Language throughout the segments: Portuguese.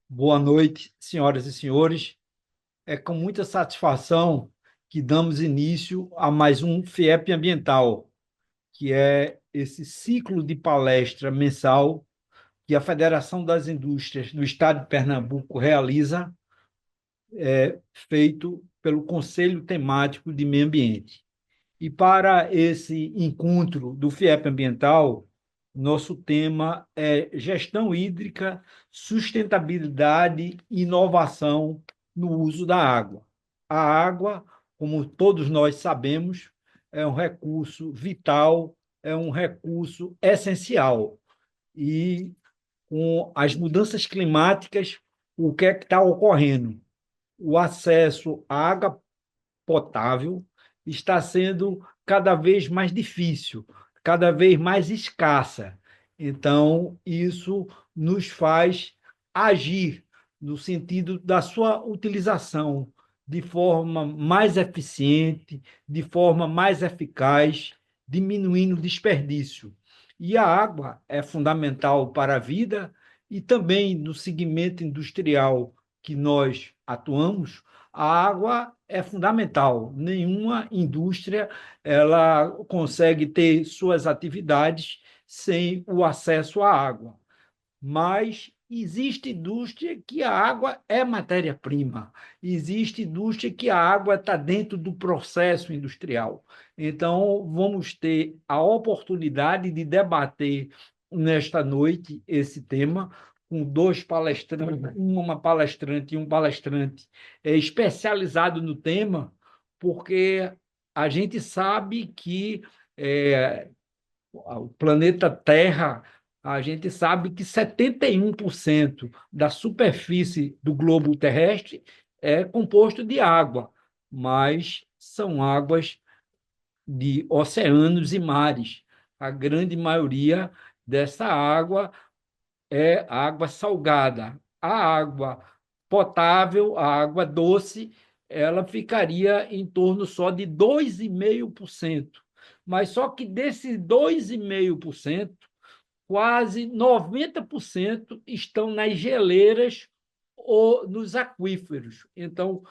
Boa noite, senhoras e senhores. É com muita satisfação que damos início a mais um FIEP Ambiental, que é esse ciclo de palestra mensal que a Federação das Indústrias do Estado de Pernambuco realiza, feito pelo Conselho Temático de Meio Ambiente. E para esse encontro do FIEP Ambiental, nosso tema é gestão hídrica, sustentabilidade e inovação no uso da água. A água, como todos nós sabemos, é um recurso vital, é um recurso essencial. E com as mudanças climáticas, o que é que está ocorrendo? O acesso à água potável está sendo cada vez mais difícil, cada vez mais escassa. Então, isso nos faz agir no sentido da sua utilização de forma mais eficiente, de forma mais eficaz, diminuindo o desperdício. E a água é fundamental para a vida e também no segmento industrial que nós atuamos, a água é fundamental. Nenhuma indústria ela consegue ter suas atividades sem o acesso à água. Mas existe indústria que a água é matéria-prima, existe indústria que a água está dentro do processo industrial. Então, vamos ter a oportunidade de debater nesta noite esse tema com dois palestrantes, uma palestrante e um palestrante especializado no tema, porque a gente sabe que é, o planeta Terra, a gente sabe que 71% da superfície do globo terrestre é composto de água, mas são águas de oceanos e mares. A grande maioria dessa água é água salgada. A água potável, a água doce, ela ficaria em torno só de 2,5%. Mas só que desses 2,5%, quase 90% estão nas geleiras ou nos aquíferos. Então,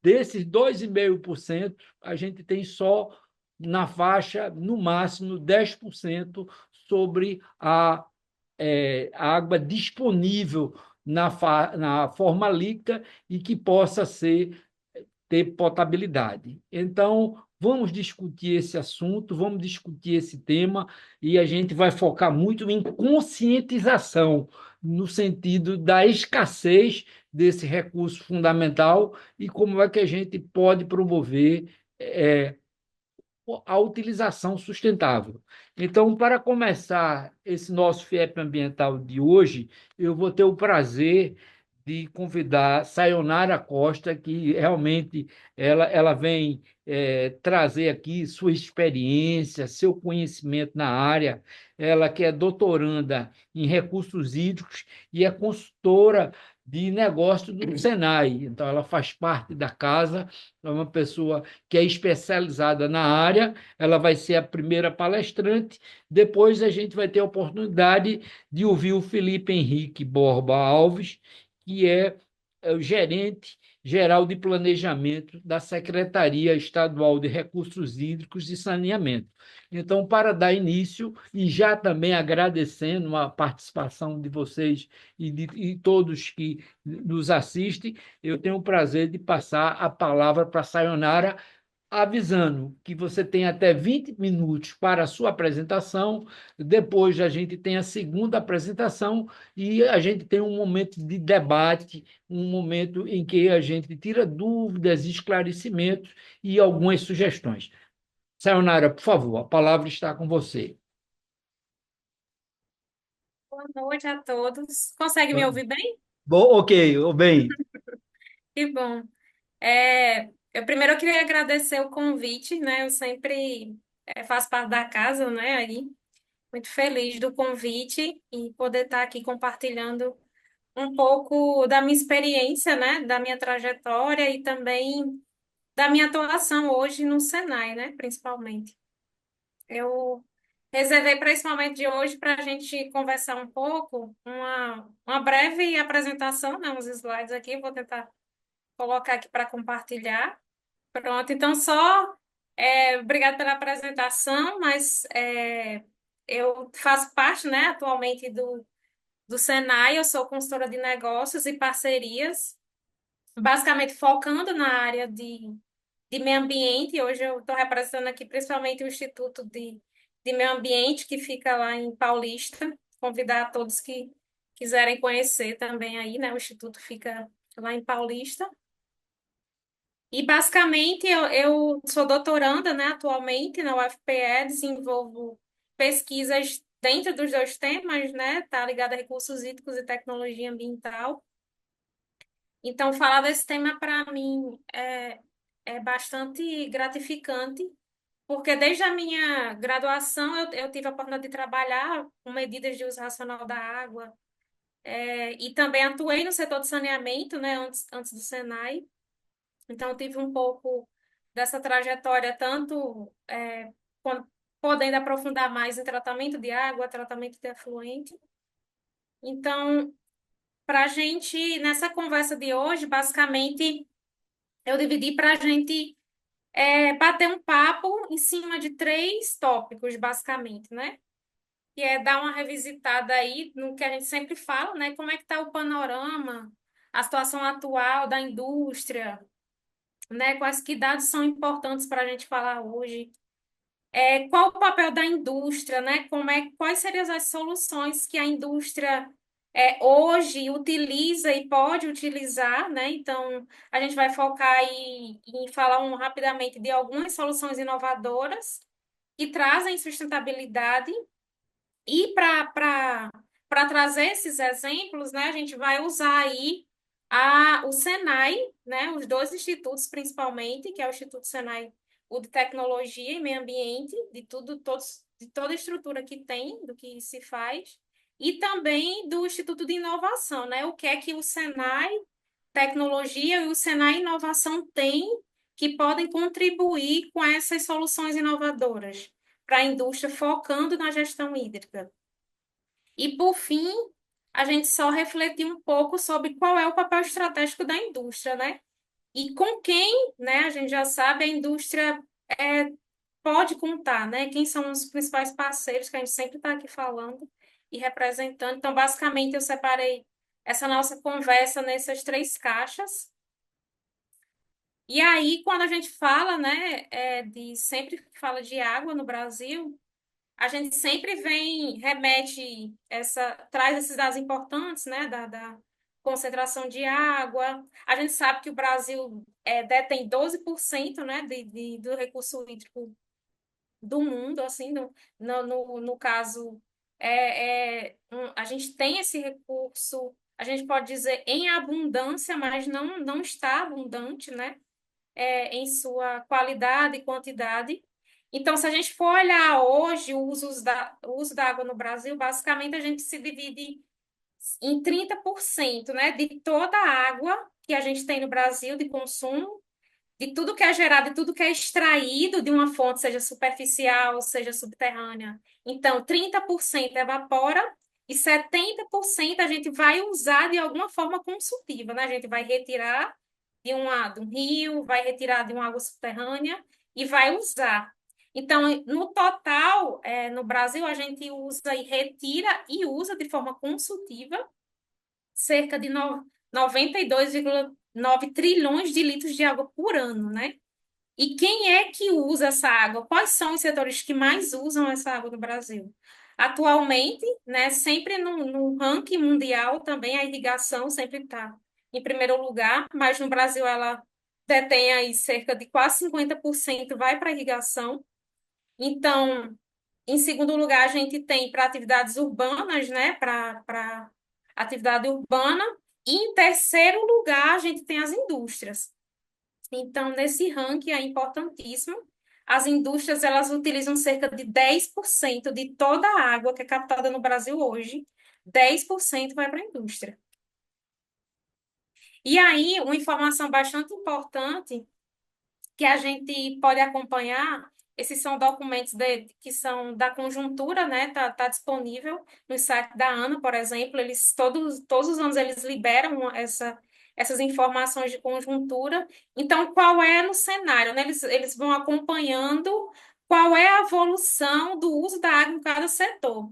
desses 2,5%, a gente tem só na faixa, no máximo, 10% sobre a água disponível na forma líquida e que possa ter potabilidade. Então, vamos discutir esse assunto, vamos discutir esse tema, e a gente vai focar muito em conscientização, no sentido da escassez desse recurso fundamental e como é que a gente pode promover a utilização sustentável. Então, para começar esse nosso FIEP ambiental de hoje, eu vou ter o prazer de convidar Sayonara Costa, que realmente ela vem trazer aqui sua experiência, seu conhecimento na área. Ela que é doutoranda em recursos hídricos e é consultora de negócio do Senai. Então, ela faz parte da casa, é uma pessoa que é especializada na área, ela vai ser a primeira palestrante, depois a gente vai ter a oportunidade de ouvir o Felipe Henrique Borba Alves, que é o gerente geral de planejamento da Secretaria Estadual de Recursos Hídricos e Saneamento. Então, para dar início, e já também agradecendo a participação de vocês e todos que nos assistem, eu tenho o prazer de passar a palavra para a Sayonara, avisando que você tem até 20 minutos para a sua apresentação, depois a gente tem a segunda apresentação e a gente tem um momento de debate, um momento em que a gente tira dúvidas, esclarecimentos e algumas sugestões. Sayonara, por favor, a palavra está com você. Boa noite a todos. Consegue me ouvir bem? Bom, ok, bem. Que bom. Eu queria agradecer o convite, né? Eu sempre faço parte da casa, né? Aí, muito feliz do convite e poder estar aqui compartilhando um pouco da minha experiência, né? Da minha trajetória e também da minha atuação hoje no Senai, né? Principalmente. reservei para esse momento de hoje para a gente conversar um pouco, uma breve apresentação, né, uns slides aqui, vou tentar colocar aqui para compartilhar. Pronto, então obrigado pela apresentação, mas eu faço parte, né, atualmente do Senai, eu sou consultora de negócios e parcerias, basicamente focando na área de meio ambiente. Hoje eu estou representando aqui principalmente o Instituto de Meio Ambiente, que fica lá em Paulista. Convidar todos que quiserem conhecer também aí, né? O Instituto fica lá em Paulista. E basicamente eu sou doutoranda, né, atualmente na UFPE, desenvolvo pesquisas dentro dos dois temas, né? Tá ligado a recursos hídricos e tecnologia ambiental. Então, falar desse tema para mim é bastante gratificante, porque desde a minha graduação eu tive a oportunidade de trabalhar com medidas de uso racional da água, e também atuei no setor de saneamento, né, antes do Senai. Então, eu tive um pouco dessa trajetória, tanto podendo aprofundar mais em tratamento de água, tratamento de efluente. Então, para a gente, nessa conversa de hoje, basicamente, eu dividi para a gente bater um papo em cima de três tópicos, basicamente, né? Que é dar uma revisitada aí no que a gente sempre fala, né? Como é que está o panorama, a situação atual da indústria, né? Quais que dados são importantes para a gente falar hoje? Qual o papel da indústria, né? Quais seriam as soluções que a indústria hoje utiliza e pode utilizar, né? Então, a gente vai focar aí em falar rapidamente de algumas soluções inovadoras que trazem sustentabilidade e para trazer esses exemplos, né, a gente vai usar aí o Senai, né, os dois institutos principalmente, que é o Instituto Senai, o de Tecnologia e Meio Ambiente, de toda a estrutura que tem, do que se faz, e também do Instituto de Inovação, né, o que é que o Senai Tecnologia e o Senai Inovação têm que podem contribuir com essas soluções inovadoras para a indústria, focando na gestão hídrica. E, por fim, a gente só refletir um pouco sobre qual é o papel estratégico da indústria, né? E com quem, né? A gente já sabe, a indústria pode contar, né? Quem são os principais parceiros que a gente sempre está aqui falando e representando. Então, basicamente, eu separei essa nossa conversa nessas três caixas. E aí, quando a gente fala, né, sempre que fala de água no Brasil, a gente sempre traz esses dados importantes, né, da concentração de água. A gente sabe que o Brasil detém 12%, né, do recurso hídrico do mundo, assim, no caso, a gente tem esse recurso, a gente pode dizer em abundância, mas não está abundante, né, em sua qualidade e quantidade. Então, se a gente for olhar hoje o uso da água no Brasil, basicamente a gente se divide em 30%, né, de toda a água que a gente tem no Brasil de consumo, de tudo que é gerado, de tudo que é extraído de uma fonte, seja superficial, seja subterrânea. Então, 30% evapora e 70% a gente vai usar de alguma forma consultiva, né? A gente vai retirar de um rio, vai retirar de uma água subterrânea e vai usar. Então, no total, no Brasil, a gente usa e retira e usa de forma consultiva cerca de 92,9 trilhões de litros de água por ano, né? E quem é que usa essa água? Quais são os setores que mais usam essa água no Brasil? Atualmente, né, sempre no ranking mundial também a irrigação sempre está em primeiro lugar, mas no Brasil ela detém aí cerca de quase 50% vai para irrigação. Então, em segundo lugar, a gente tem para atividades urbanas, né, para atividade urbana. E em terceiro lugar, a gente tem as indústrias. Então, nesse ranking é importantíssimo. As indústrias, elas utilizam cerca de 10% de toda a água que é captada no Brasil hoje. 10% vai para a indústria. E aí, uma informação bastante importante que a gente pode acompanhar, Esses são documentos que são da conjuntura, né? Tá disponível no site da ANA, por exemplo. Eles todos os anos eles liberam essas informações de conjuntura. Então, qual é no cenário, né? Eles vão acompanhando qual é a evolução do uso da água em cada setor.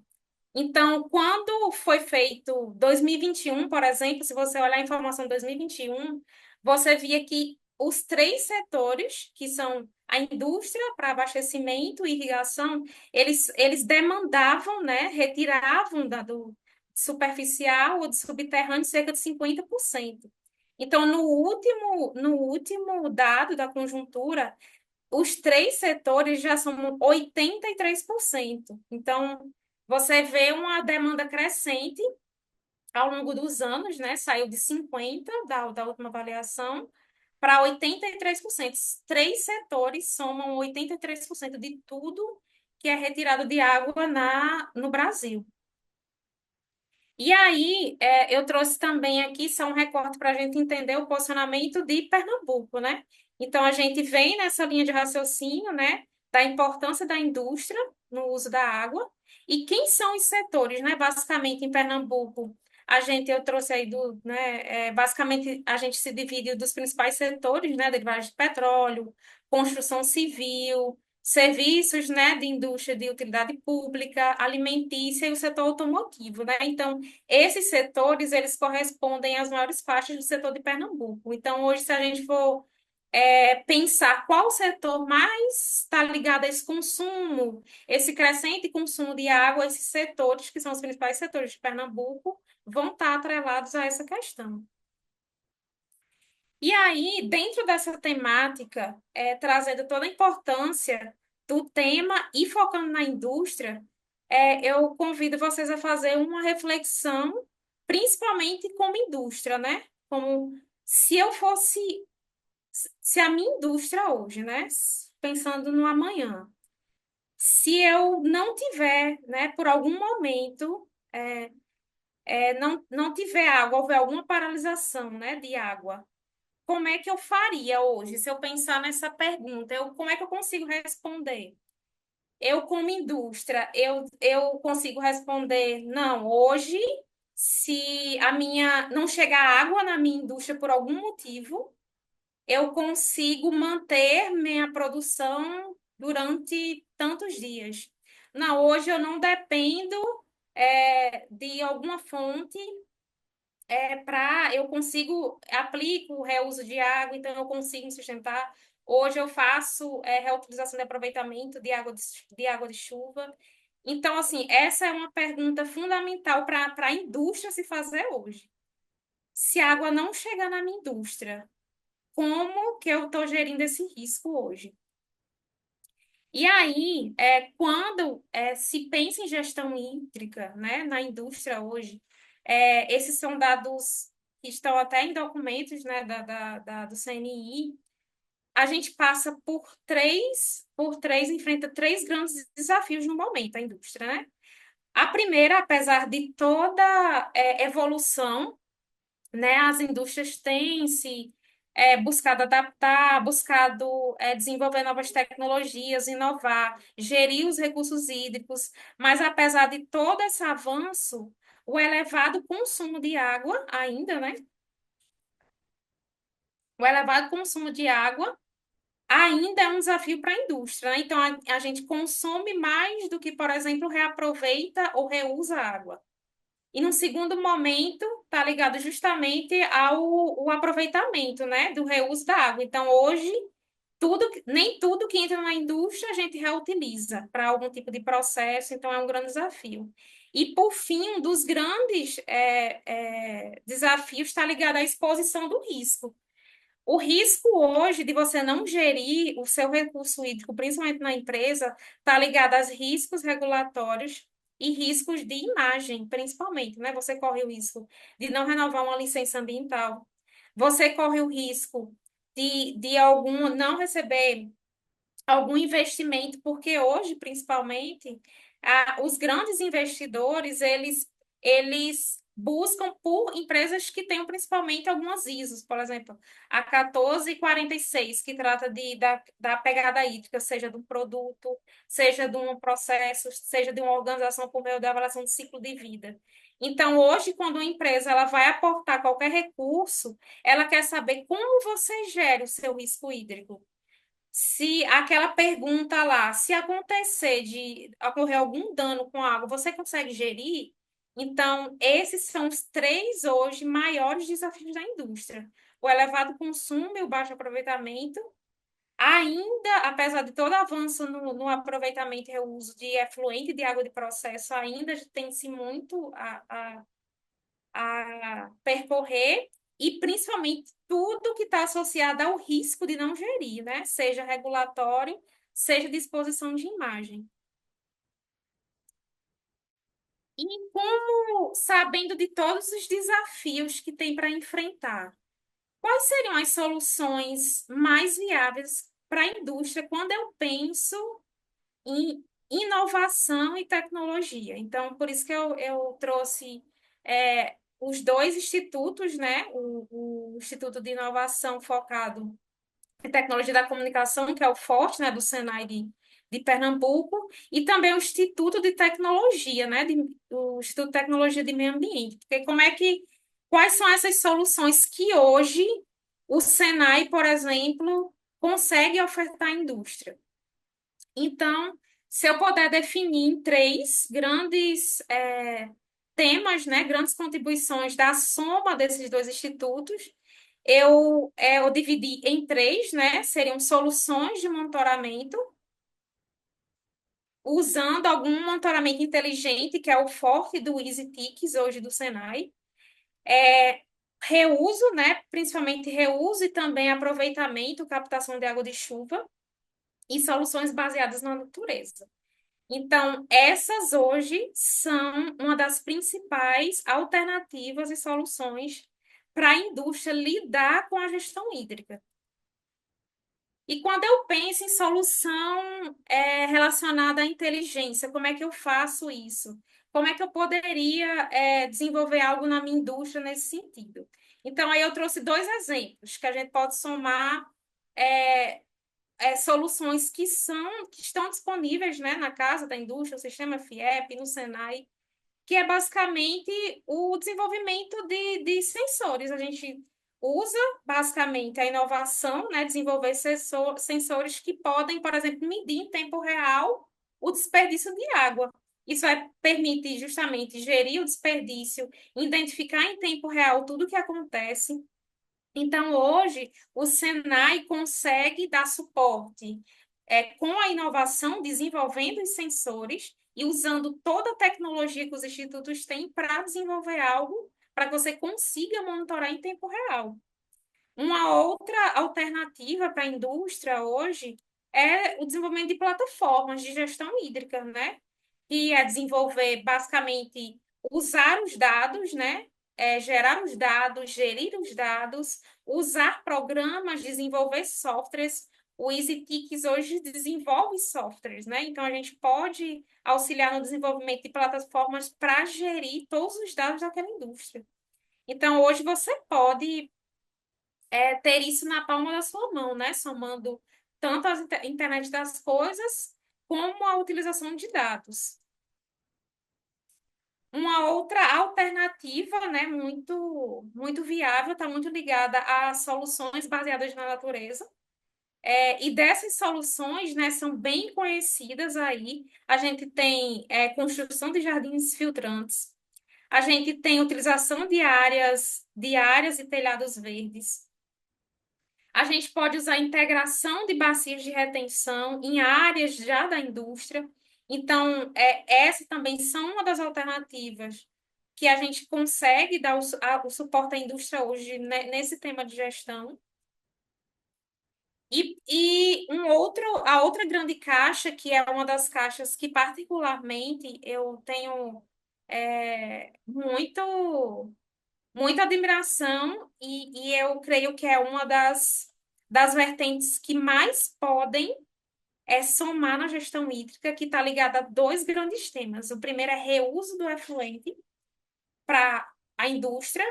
Então, quando foi feito 2021, por exemplo, se você olhar a informação de 2021, você via que os três setores, que são a indústria para abastecimento e irrigação, eles demandavam, né, retiravam do superficial ou de subterrâneo cerca de 50%. Então, no último dado da conjuntura, os três setores já são 83%. Então, você vê uma demanda crescente ao longo dos anos, né? Saiu de 50% da última avaliação para 83%. Três setores somam 83% de tudo que é retirado de água no Brasil. E aí, eu trouxe também aqui só um recorte para a gente entender o posicionamento de Pernambuco, né? Então, a gente vem nessa linha de raciocínio, né, da importância da indústria no uso da água e quem são os setores, né? Basicamente, em Pernambuco, eu trouxe aí basicamente, a gente se divide dos principais setores, né, derivados de petróleo, construção civil, serviços, né, de indústria de utilidade pública, alimentícia e o setor automotivo, né? Então, esses setores, eles correspondem às maiores faixas do setor de Pernambuco. Então, hoje, se a gente for pensar qual setor mais está ligado a esse consumo, esse crescente consumo de água, esses setores, que são os principais setores de Pernambuco, vão estar atrelados a essa questão. E aí, dentro dessa temática, trazendo toda a importância do tema e focando na indústria, eu convido vocês a fazer uma reflexão, principalmente como indústria, né? Como se eu fosse, se a minha indústria hoje, né? Pensando no amanhã, se eu não tiver, né, por algum momento, não tiver água, houver alguma paralisação, né, de água, como é que eu faria hoje, se eu pensar nessa pergunta? Como é que eu consigo responder? Eu, como indústria, eu consigo responder, não, hoje, se a minha não chegar água na minha indústria por algum motivo, eu consigo manter minha produção durante tantos dias. Não, hoje eu não dependo de alguma fonte eu consigo, aplico o reuso de água, então eu consigo me sustentar. Hoje eu faço reutilização de aproveitamento de água de chuva. Então, assim, essa é uma pergunta fundamental para a indústria se fazer hoje. Se a água não chegar na minha indústria, como que eu estou gerindo esse risco hoje? E aí, quando se pensa em gestão hídrica, né, na indústria hoje, esses são dados que estão até em documentos, né, do CNI. A gente passa enfrenta três grandes desafios no momento, a indústria, né? A primeira, apesar de toda evolução, né, as indústrias têm se buscado adaptar, buscado desenvolver novas tecnologias, inovar, gerir os recursos hídricos, mas apesar de todo esse avanço, o elevado consumo de água ainda, né? O elevado consumo de água ainda é um desafio para a indústria, né? Então, a gente consome mais do que, por exemplo, reaproveita ou reusa água. E num segundo momento, está ligado justamente ao aproveitamento, né, do reuso da água. Então, hoje, nem tudo que entra na indústria a gente reutiliza para algum tipo de processo, então é um grande desafio. E, por fim, um dos grandes desafios está ligado à exposição do risco. O risco hoje de você não gerir o seu recurso hídrico, principalmente na empresa, está ligado aos riscos regulatórios e riscos de imagem, principalmente, né? Você corre o risco de não renovar uma licença ambiental, você corre o risco de não receber algum investimento, porque hoje, principalmente, os grandes investidores, eles buscam por empresas que tenham principalmente algumas ISOs, por exemplo, a 1446, que trata da pegada hídrica, seja de um produto, seja de um processo, seja de uma organização por meio da avaliação de ciclo de vida. Então, hoje, quando uma empresa ela vai aportar qualquer recurso, ela quer saber como você gera o seu risco hídrico. Se aquela pergunta lá, se acontecer de ocorrer algum dano com a água, você consegue gerir? Então, esses são os três hoje maiores desafios da indústria: o elevado consumo e o baixo aproveitamento. Ainda, apesar de todo avanço no aproveitamento e reuso de efluente de água de processo, ainda tem-se muito a percorrer e principalmente tudo que está associado ao risco de não gerir, né? Seja regulatório, seja disposição de imagem. E como, sabendo de todos os desafios que tem para enfrentar, quais seriam as soluções mais viáveis para a indústria quando eu penso em inovação e tecnologia? Então, por isso que eu trouxe os dois institutos, né? O Instituto de Inovação focado em tecnologia da comunicação, que é o FORTE, né? Do Senai de Pernambuco, e também o Instituto de Tecnologia, né? O Instituto de Tecnologia de Meio Ambiente. Porque quais são essas soluções que hoje o Senai, por exemplo, consegue ofertar à indústria? Então, se eu puder definir em três grandes temas, né, grandes contribuições da soma desses dois institutos, eu dividi em três, né, seriam soluções de monitoramento, usando algum monitoramento inteligente, que é o forte do EasyTics, hoje do Senai, reuso, né, principalmente reuso e também aproveitamento, captação de água de chuva, e soluções baseadas na natureza. Então, essas hoje são uma das principais alternativas e soluções para a indústria lidar com a gestão hídrica. E quando eu penso em solução relacionada à inteligência, como é que eu faço isso? Como é que eu poderia desenvolver algo na minha indústria nesse sentido? Então, aí eu trouxe dois exemplos que a gente pode somar é, soluções que estão disponíveis, né, na Casa da Indústria, no Sistema FIEP, no Senai, que é basicamente o desenvolvimento de sensores. A gente usa basicamente a inovação, né, desenvolver sensores que podem, por exemplo, medir em tempo real o desperdício de água. Isso permite justamente gerir o desperdício, identificar em tempo real tudo o que acontece. Então, hoje, o Senai consegue dar suporte com a inovação, desenvolvendo os sensores e usando toda a tecnologia que os institutos têm para desenvolver algo para que você consiga monitorar em tempo real. Uma outra alternativa para a indústria hoje é o desenvolvimento de plataformas de gestão hídrica, né? Que é desenvolver, basicamente, usar os dados, né? Gerar os dados, gerir os dados, usar programas, desenvolver softwares. O EasyTics hoje desenvolve softwares, né? Então, a gente pode auxiliar no desenvolvimento de plataformas para gerir todos os dados daquela indústria. Então, hoje você pode ter isso na palma da sua mão, né? Somando tanto a internet das coisas como a utilização de dados. Uma outra alternativa, né, muito viável, está muito ligada a soluções baseadas na natureza. E dessas soluções, né, são bem conhecidas aí. A gente tem construção de jardins filtrantes, a gente tem utilização de áreas e telhados verdes. A gente pode usar a integração de bacias de retenção em áreas já da indústria. Então, essa também são uma das alternativas que a gente consegue dar o suporte à indústria hoje, né, nesse tema de gestão. A outra grande caixa, que é uma das caixas que particularmente eu tenho muita admiração e eu creio que é uma das vertentes que mais podem somar na gestão hídrica, que está ligada a dois grandes temas. O primeiro é reuso do efluente para a indústria,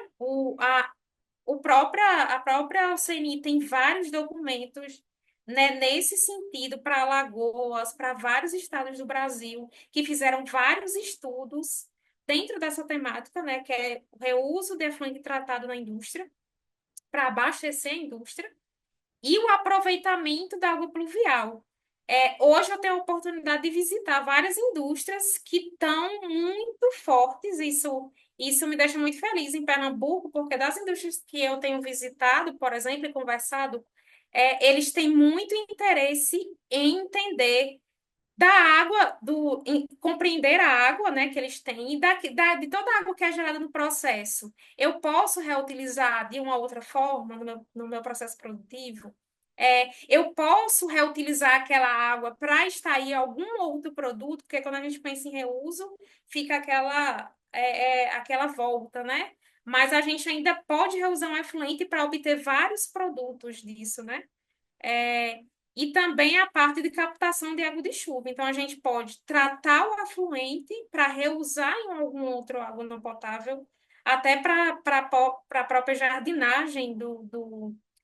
a própria OCNI tem vários documentos, né, nesse sentido para Alagoas, para vários estados do Brasil, que fizeram vários estudos dentro dessa temática, né, que é o reuso de efluente tratado na indústria, para abastecer a indústria e o aproveitamento da água pluvial. Hoje eu tenho a oportunidade de visitar várias indústrias que estão muito fortes. Isso me deixa muito feliz em Pernambuco, porque das indústrias que eu tenho visitado, por exemplo, e conversado, eles têm muito interesse em entender da água, compreender a água, né, que eles têm e de toda a água que é gerada no processo. Eu posso reutilizar de uma outra forma no meu processo produtivo? Eu posso reutilizar aquela água para extrair algum outro produto, porque quando a gente pensa em reuso, fica aquela volta, né? Mas a gente ainda pode reusar um efluente para obter vários produtos disso, né? É, e também a parte de captação de água de chuva. Então, a gente pode tratar o afluente para reusar em algum outro água não potável, até para a própria jardinagem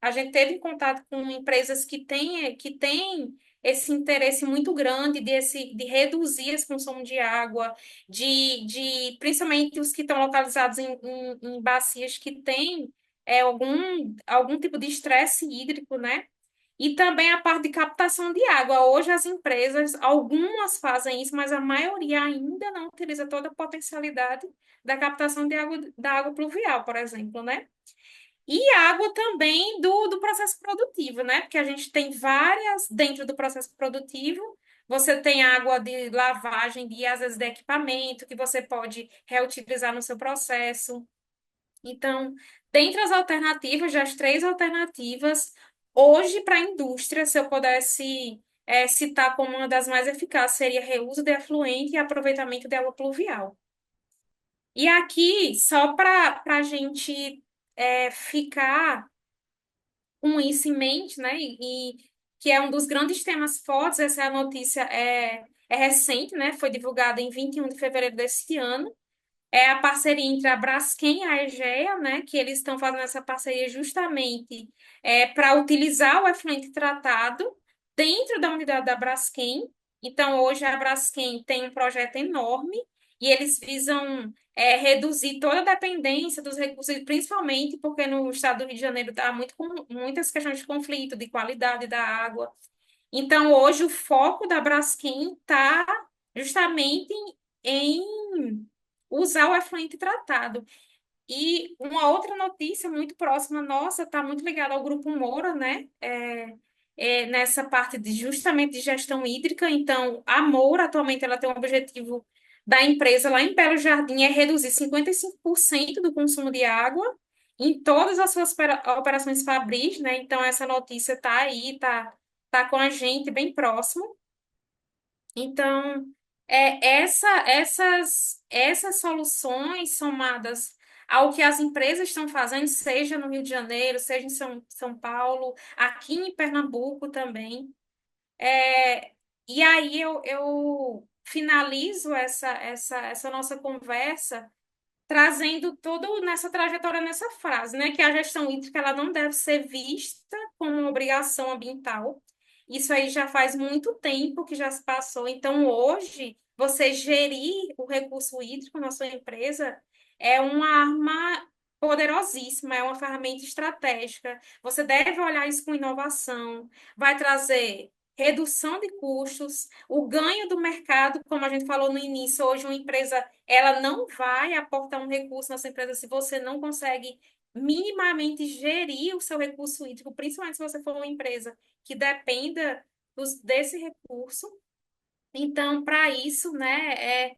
A gente teve contato com empresas que têm esse interesse muito grande de reduzir esse consumo de água, principalmente os que estão localizados em bacias que têm algum tipo de estresse hídrico, né? E também a parte de captação de água. Hoje as empresas, algumas fazem isso, mas a maioria ainda não utiliza toda a potencialidade da captação de água, da água pluvial, por exemplo, né? E água também do processo produtivo, né? Porque a gente tem várias dentro do processo produtivo. Você tem água de lavagem, às vezes, de equipamento, que você pode reutilizar no seu processo. Então, dentre as alternativas, das três alternativas, hoje para a indústria, se eu pudesse citar como uma das mais eficazes, seria reuso de efluente e aproveitamento de água pluvial. E aqui, só para a gente ficar com isso em mente, né? E que é um dos grandes temas fortes, essa notícia é recente, né? Foi divulgada em 21 de fevereiro deste ano. É a parceria entre a Braskem e a Egea, né, que eles estão fazendo essa parceria justamente para utilizar o efluente tratado dentro da unidade da Braskem. Então, hoje a Braskem tem um projeto enorme e eles visam reduzir toda a dependência dos recursos, principalmente porque no estado do Rio de Janeiro está muito com muitas questões de conflito, de qualidade da água. Então, hoje o foco da Braskem está justamente em usar o efluente tratado. E uma outra notícia muito próxima nossa está muito ligada ao Grupo Moura, né? Nessa parte de justamente de gestão hídrica. Então, a Moura atualmente ela tem um objetivo da empresa lá em Belo Jardim é reduzir 55% do consumo de água em todas as suas operações fabris, né? Então, essa notícia está aí, tá com a gente bem próximo. Então, essas soluções somadas ao que as empresas estão fazendo, seja no Rio de Janeiro, seja em São Paulo, aqui em Pernambuco também. É, e aí eu finalizo essa nossa conversa trazendo tudo nessa trajetória, nessa frase, né? Que a gestão hídrica ela não deve ser vista como uma obrigação ambiental. Isso aí já faz muito tempo que já se passou. Então, hoje, você gerir o recurso hídrico na sua empresa é uma arma poderosíssima, é uma ferramenta estratégica. Você deve olhar isso com inovação, vai trazer redução de custos, o ganho do mercado, como a gente falou no início, hoje uma empresa ela não vai aportar um recurso na sua empresa se você não consegue minimamente gerir o seu recurso hídrico, principalmente se você for uma empresa que dependa desse recurso. Então, para isso, né,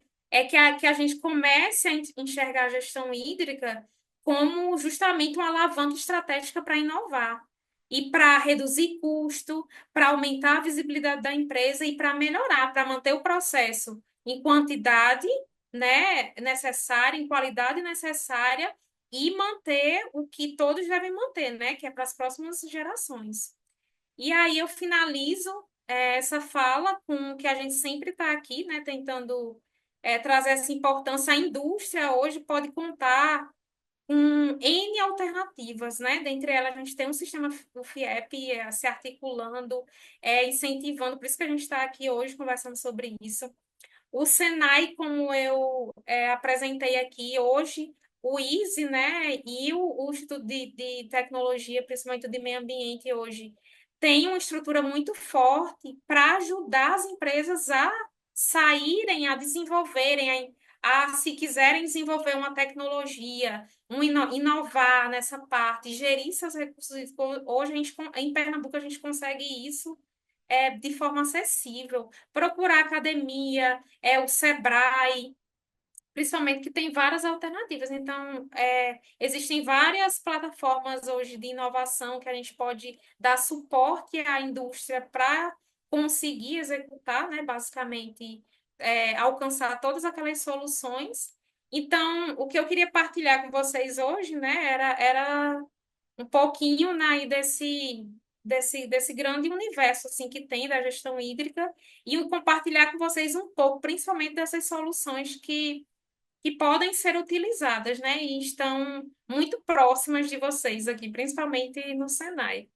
que a gente comece a enxergar a gestão hídrica como justamente uma alavanca estratégica para inovar e para reduzir custo, para aumentar a visibilidade da empresa e para melhorar, para manter o processo em quantidade, né, necessária, em qualidade necessária e manter o que todos devem manter, né, que é para as próximas gerações. E aí eu finalizo essa fala com que a gente sempre está aqui, né, tentando trazer essa importância. A indústria hoje pode contar. com N alternativas, né? Dentre elas, a gente tem um sistema, o FIEP, se articulando, incentivando, por isso que a gente está aqui hoje conversando sobre isso. O Senai, como eu apresentei aqui hoje, o ISE, né, e o Instituto de Tecnologia, principalmente de Meio Ambiente hoje, tem uma estrutura muito forte para ajudar as empresas a saírem, a desenvolverem, se quiserem desenvolver uma tecnologia, inovar nessa parte, gerir seus recursos. Hoje, em Pernambuco, a gente consegue isso de forma acessível. Procurar academia, o Sebrae, principalmente que tem várias alternativas. Então, existem várias plataformas hoje de inovação que a gente pode dar suporte à indústria para conseguir executar, né, basicamente, alcançar todas aquelas soluções. Então, o que eu queria partilhar com vocês hoje, né, era um pouquinho, né, aí desse grande universo assim que tem da gestão hídrica e compartilhar com vocês um pouco, principalmente dessas soluções que podem ser utilizadas, né, e estão muito próximas de vocês aqui, principalmente no Senai.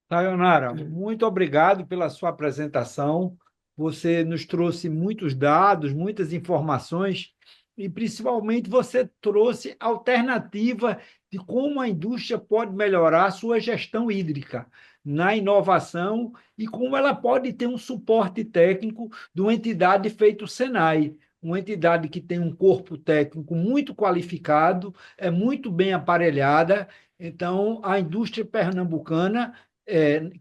Sayonara, muito obrigado pela sua apresentação. Você nos trouxe muitos dados, muitas informações e, principalmente, você trouxe alternativa de como a indústria pode melhorar a sua gestão hídrica na inovação e como ela pode ter um suporte técnico de uma entidade feita o Senai, uma entidade que tem um corpo técnico muito qualificado, é muito bem aparelhada. Então, a indústria pernambucana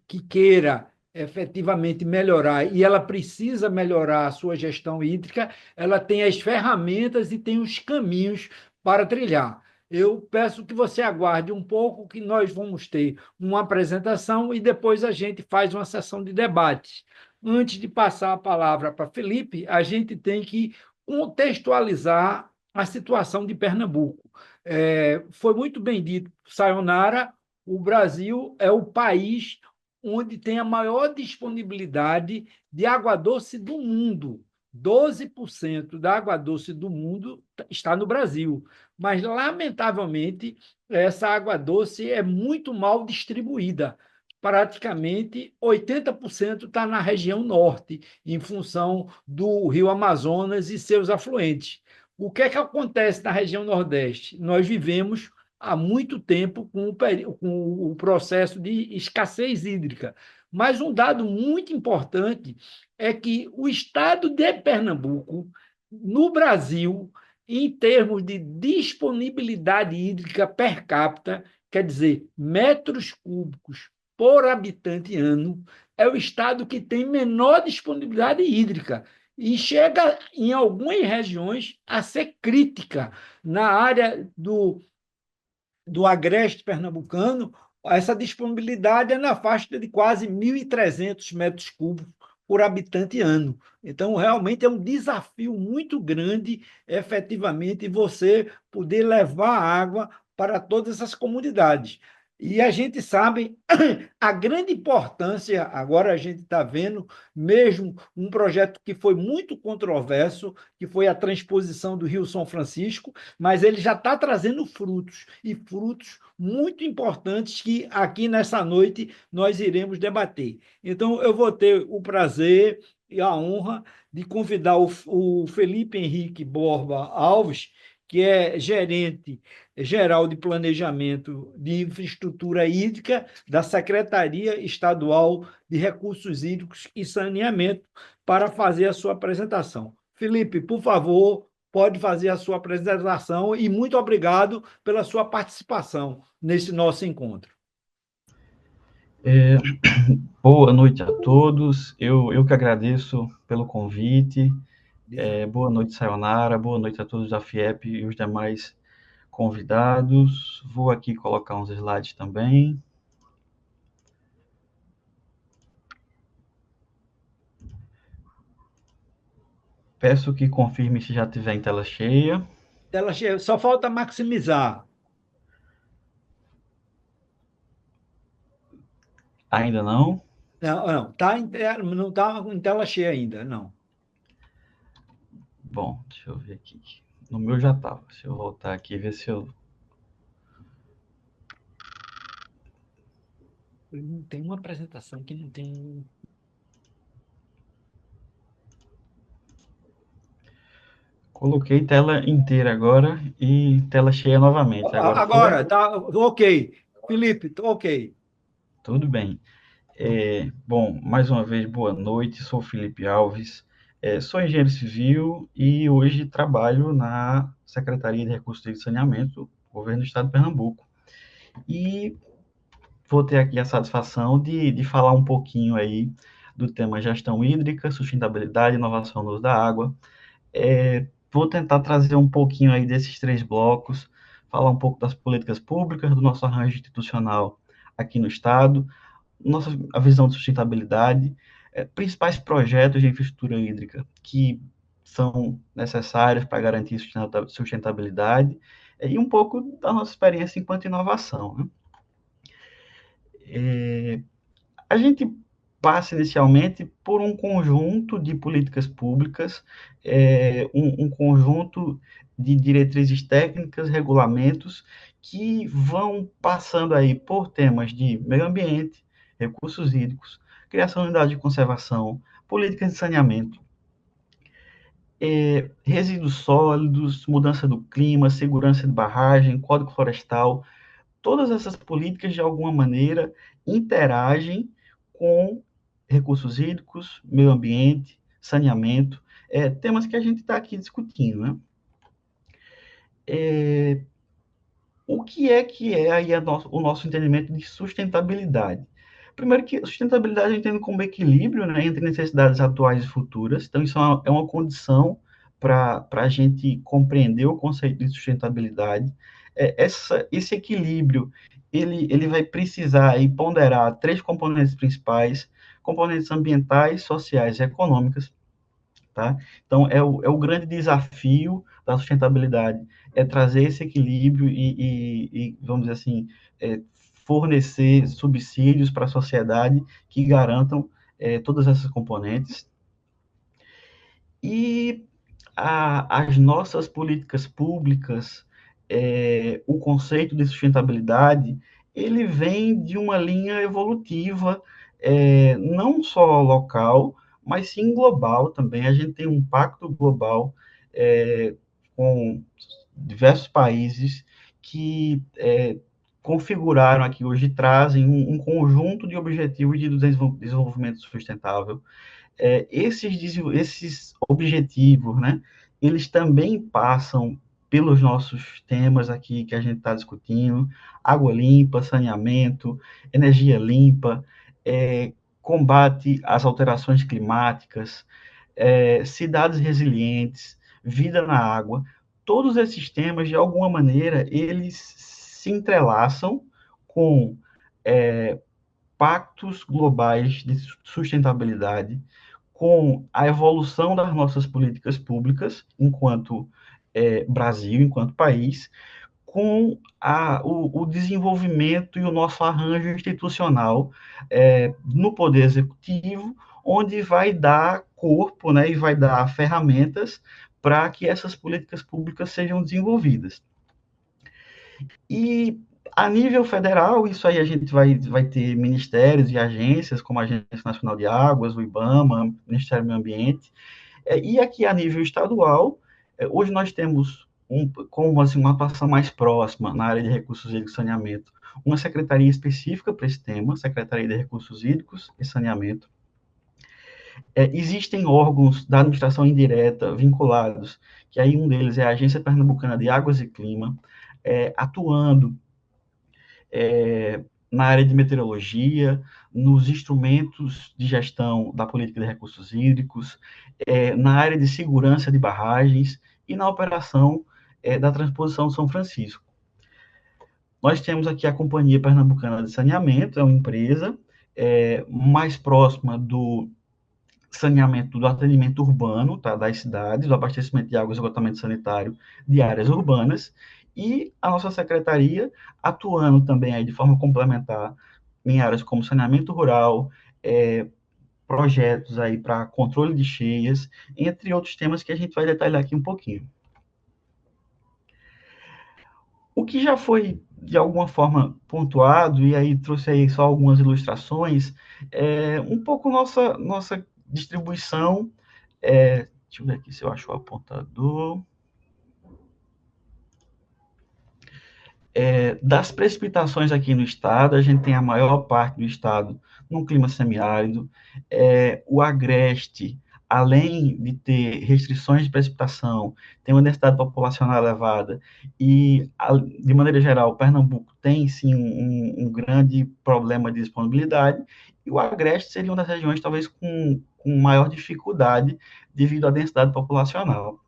que queira efetivamente melhorar e ela precisa melhorar a sua gestão hídrica, ela tem as ferramentas e tem os caminhos para trilhar. Eu peço que você aguarde um pouco, que nós vamos ter uma apresentação e depois a gente faz uma sessão de debate. Antes de passar a palavra para Felipe, a gente tem que contextualizar a situação de Pernambuco. Foi muito bem dito, Sayonara, o Brasil é o país onde tem a maior disponibilidade de água doce do mundo. 12% da água doce do mundo está no Brasil. Mas, lamentavelmente, essa água doce é muito mal distribuída. Praticamente 80% está na região norte, em função do Rio Amazonas e seus afluentes. O que é que acontece na região Nordeste? Nós vivemos há muito tempo com o processo de escassez hídrica. Mas um dado muito importante é que o estado de Pernambuco, no Brasil, em termos de disponibilidade hídrica per capita, quer dizer, metros cúbicos por habitante ano, é o estado que tem menor disponibilidade hídrica e chega, em algumas regiões, a ser crítica na área do agreste pernambucano, essa disponibilidade é na faixa de quase 1.300 metros cúbicos por habitante ano. Então, realmente é um desafio muito grande, efetivamente, você poder levar água para todas essas comunidades. E a gente sabe a grande importância, agora a gente está vendo, mesmo um projeto que foi muito controverso, que foi a transposição do Rio São Francisco, mas ele já está trazendo frutos, e frutos muito importantes que aqui nessa noite nós iremos debater. Então, eu vou ter o prazer e a honra de convidar o Felipe Henrique Borba Alves, que é gerente geral de planejamento de infraestrutura hídrica da Secretaria Estadual de Recursos Hídricos e Saneamento, para fazer a sua apresentação. Felipe, por favor, pode fazer a sua apresentação e muito obrigado pela sua participação nesse nosso encontro. Boa noite a todos. Eu que agradeço pelo convite. Boa noite, Sayonara. Boa noite a todos da FIEP e os demais convidados. Vou aqui colocar uns slides também. Peço que confirme se já tiver em tela cheia. Só falta maximizar. Ainda não? Não, não está em tela cheia ainda, não. Bom, deixa eu ver aqui. No meu já estava. Se eu voltar aqui e ver se eu... Não tem uma apresentação que não tem. Coloquei tela inteira agora e tela cheia novamente. Agora foi? Agora, tá ok. Felipe, tá ok. Tudo bem. Bom, mais uma vez, boa noite. Sou Felipe Alves, sou engenheiro civil e hoje trabalho na Secretaria de Recursos e Saneamento, Governo do Estado de Pernambuco. E vou ter aqui a satisfação de falar um pouquinho aí do tema gestão hídrica, sustentabilidade e inovação no uso da água. Vou tentar trazer um pouquinho aí desses três blocos, falar um pouco das políticas públicas, do nosso arranjo institucional aqui no Estado, a visão de sustentabilidade, principais projetos de infraestrutura hídrica que são necessários para garantir sustentabilidade, e um pouco da nossa experiência enquanto inovação, né? A gente passa inicialmente por um conjunto de políticas públicas, um conjunto de diretrizes técnicas, regulamentos, que vão passando aí por temas de meio ambiente, recursos hídricos, criação de unidades de conservação, políticas de saneamento, resíduos sólidos, mudança do clima, segurança de barragem, código florestal. Todas essas políticas, de alguma maneira, interagem com recursos hídricos, meio ambiente, saneamento, temas que a gente está aqui discutindo, né? O que é aí o nosso entendimento de sustentabilidade? Primeiro que sustentabilidade eu entendo como equilíbrio, né, entre necessidades atuais e futuras. Então, isso é uma condição para a gente compreender o conceito de sustentabilidade. Esse equilíbrio, ele vai precisar aí ponderar três componentes principais: componentes ambientais, sociais e econômicas. Tá? Então, é o grande desafio da sustentabilidade, é trazer esse equilíbrio vamos dizer assim, fornecer subsídios para a sociedade que garantam todas essas componentes. E as nossas políticas públicas, o conceito de sustentabilidade, ele vem de uma linha evolutiva, não só local, mas sim global também. A gente tem um pacto global com diversos países que configuraram aqui hoje, trazem um conjunto de objetivos de desenvolvimento sustentável. Esses objetivos, né, eles também passam pelos nossos temas aqui que a gente está discutindo: água limpa, saneamento, energia limpa, combate às alterações climáticas, cidades resilientes, vida na água. Todos esses temas, de alguma maneira, eles se entrelaçam com pactos globais de sustentabilidade, com a evolução das nossas políticas públicas, enquanto Brasil, enquanto país, com o desenvolvimento e o nosso arranjo institucional no Poder Executivo, onde vai dar corpo, né, e vai dar ferramentas para que essas políticas públicas sejam desenvolvidas. E a nível federal, isso aí a gente vai ter ministérios e agências, como a Agência Nacional de Águas, o IBAMA, Ministério do Meio Ambiente. E aqui a nível estadual, hoje nós temos, como assim, uma atuação mais próxima na área de recursos hídricos e saneamento, uma secretaria específica para esse tema, Secretaria de Recursos Hídricos e Saneamento. Existem órgãos da administração indireta vinculados, que aí um deles é a Agência Pernambucana de Águas e Clima, atuando na área de meteorologia, nos instrumentos de gestão da política de recursos hídricos, na área de segurança de barragens e na operação da transposição de São Francisco. Nós temos aqui a Companhia Pernambucana de Saneamento, é uma empresa mais próxima do saneamento, do atendimento urbano, tá, das cidades, do abastecimento de água e esgotamento sanitário de áreas urbanas, e a nossa secretaria atuando também aí de forma complementar em áreas como saneamento rural, projetos aí para controle de cheias, entre outros temas que a gente vai detalhar aqui um pouquinho. O que já foi, de alguma forma, pontuado, e aí trouxe aí só algumas ilustrações, é um pouco nossa distribuição. Deixa eu ver aqui se eu acho o apontador. Das precipitações aqui no estado, a gente tem a maior parte do estado num clima semiárido. O Agreste, além de ter restrições de precipitação, tem uma densidade populacional elevada e, de maneira geral, Pernambuco tem sim um grande problema de disponibilidade, e o Agreste seria uma das regiões talvez com maior dificuldade devido à densidade populacional.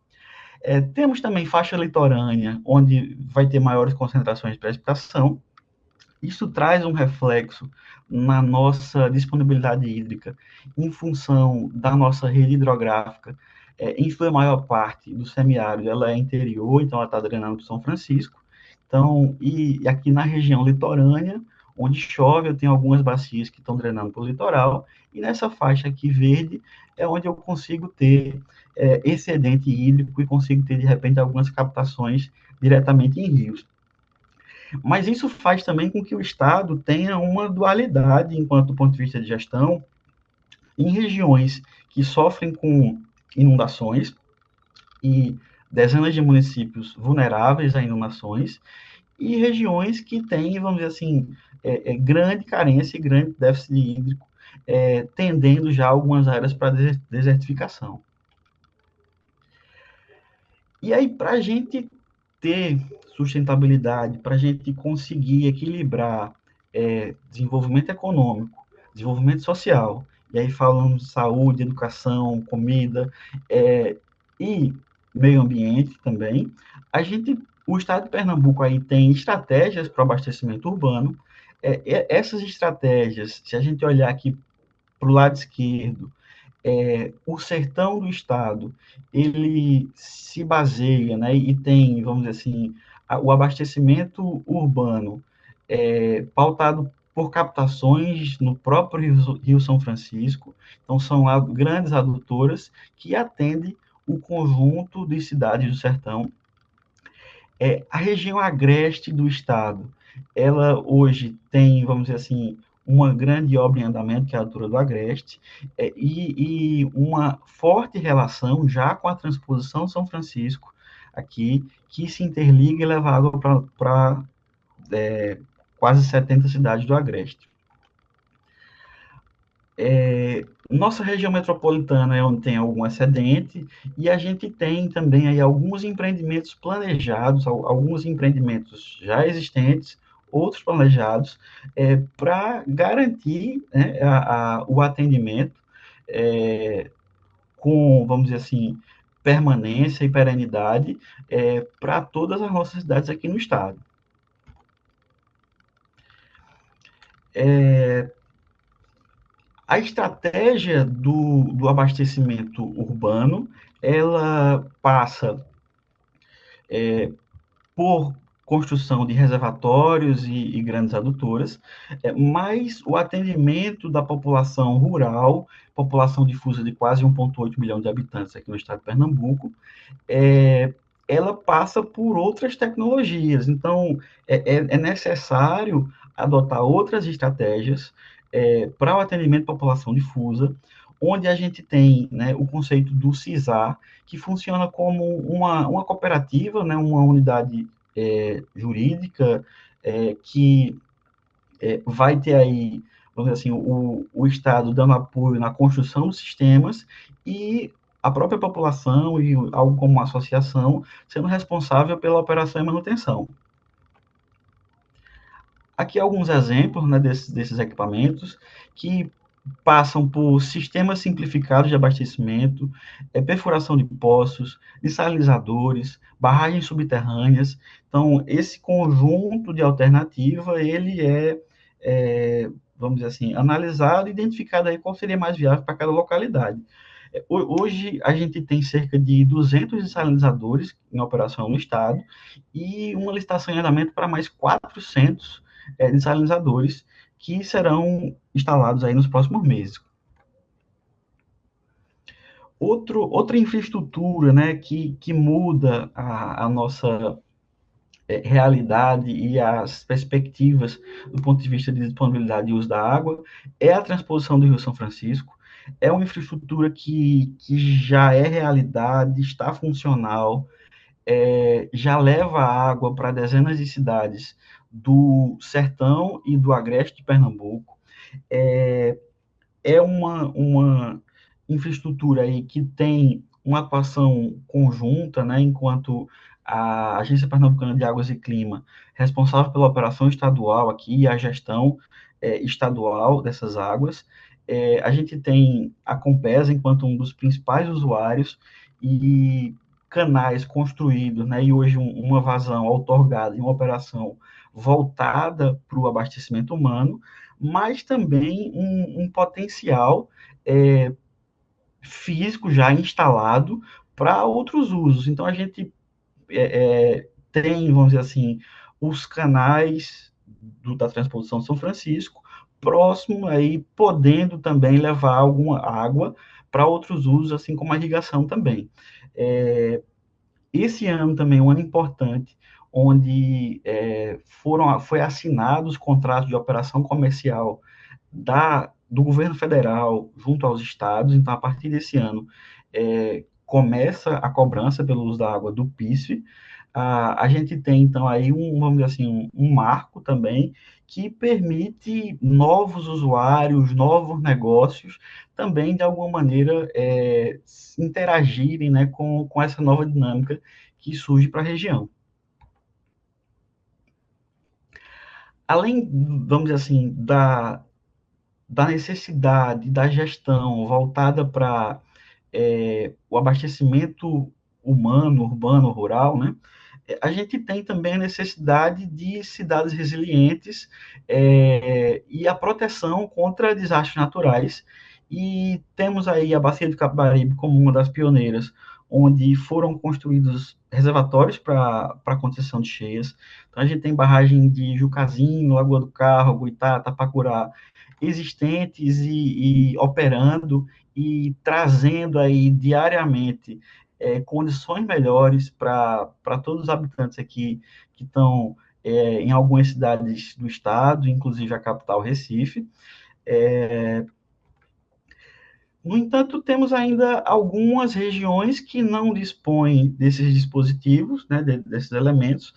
Temos também faixa litorânea, onde vai ter maiores concentrações de precipitação. Isso traz um reflexo na nossa disponibilidade hídrica, em função da nossa rede hidrográfica. Em sua maior parte do semiárido, ela é interior, então ela está drenando para São Francisco. Então, e aqui na região litorânea, onde chove, eu tenho algumas bacias que estão drenando para o litoral, e nessa faixa aqui verde é onde eu consigo ter excedente hídrico e consigo ter, de repente, algumas captações diretamente em rios. Mas isso faz também com que o Estado tenha uma dualidade, enquanto do ponto de vista de gestão, em regiões que sofrem com inundações e dezenas de municípios vulneráveis a inundações, e regiões que têm, vamos dizer assim, grande carência e grande déficit hídrico, tendendo já algumas áreas para desertificação. E aí, para a gente ter sustentabilidade, para a gente conseguir equilibrar desenvolvimento econômico, desenvolvimento social, e aí falando de saúde, educação, comida e meio ambiente também, o estado de Pernambuco aí tem estratégias para o abastecimento urbano. Essas estratégias, se a gente olhar aqui para o lado esquerdo, o sertão do estado, ele se baseia, né, e tem, vamos dizer assim, o abastecimento urbano pautado por captações no próprio Rio São Francisco. Então, são grandes adutoras que atendem o conjunto de cidades do sertão. A região agreste do estado, ela hoje tem, vamos dizer assim, uma grande obra em andamento, que é a altura do Agreste, e uma forte relação já com a transposição de São Francisco aqui, que se interliga e leva água para quase 70 cidades do Agreste. Nossa região metropolitana é onde tem algum excedente, e a gente tem também aí alguns empreendimentos planejados, alguns empreendimentos já existentes, outros planejados, para garantir, né, o atendimento com, vamos dizer assim, permanência e perenidade para todas as nossas cidades aqui no estado. A estratégia do abastecimento urbano, ela passa por construção de reservatórios e grandes adutoras, mas o atendimento da população rural, população difusa de quase 1,8 milhão de habitantes aqui no estado de Pernambuco, ela passa por outras tecnologias. Então, é necessário adotar outras estratégias para o atendimento à população difusa, onde a gente tem, né, o conceito do CISAR, que funciona como uma cooperativa, né, uma unidade jurídica que vai ter aí, vamos dizer assim, o Estado dando apoio na construção dos sistemas e a própria população e algo como uma associação sendo responsável pela operação e manutenção. Aqui alguns exemplos, né, desses equipamentos que passam por sistemas simplificados de abastecimento, perfuração de poços, desalinizadores, barragens subterrâneas. Então, esse conjunto de alternativa, ele vamos dizer assim, analisado e identificado aí qual seria mais viável para cada localidade. Hoje, a gente tem cerca de 200 desalinizadores em operação no estado e uma licitação em andamento para mais 400 desalinizadores que serão instalados aí nos próximos meses. Outra infraestrutura, né, que muda a nossa realidade e as perspectivas do ponto de vista de disponibilidade e uso da água é a transposição do Rio São Francisco. É uma infraestrutura que já é realidade, está funcional, já leva água para dezenas de cidades do Sertão e do Agreste de Pernambuco. É uma infraestrutura aí que tem uma atuação conjunta, né, enquanto a Agência Pernambucana de Águas e Clima, responsável pela operação estadual aqui e a gestão estadual dessas águas. A gente tem a Compesa enquanto um dos principais usuários e canais construídos, né, e hoje uma vazão outorgada em uma operação voltada para o abastecimento humano, mas também um potencial é, físico já instalado para outros usos. Então, a gente tem, vamos dizer assim, os canais da transposição São Francisco, próximo aí, podendo também levar alguma água para outros usos, assim como a irrigação também. Esse ano também é um ano importante, onde foi assinado os contratos de operação comercial do governo federal junto aos estados. Então, a partir desse ano, começa a cobrança pelo uso da água do PISF. A gente tem, então, aí vamos dizer assim, um marco também que permite novos usuários, novos negócios, também, de alguma maneira, interagirem, né, com essa nova dinâmica que surge para a região. Além, vamos dizer assim, da necessidade da gestão voltada para o abastecimento humano, urbano, rural, né? A gente tem também a necessidade de cidades resilientes e a proteção contra desastres naturais. E temos aí a Bacia do Capibaribe como uma das pioneiras, onde foram construídos reservatórios para contenção de cheias. Então, a gente tem barragem de Jucazinho, Lagoa do Carro, Guitá, Tapacurá, existentes e operando e trazendo aí diariamente condições melhores para todos os habitantes aqui que estão em algumas cidades do estado, inclusive a capital Recife. No entanto, temos ainda algumas regiões que não dispõem desses dispositivos, né, desses elementos.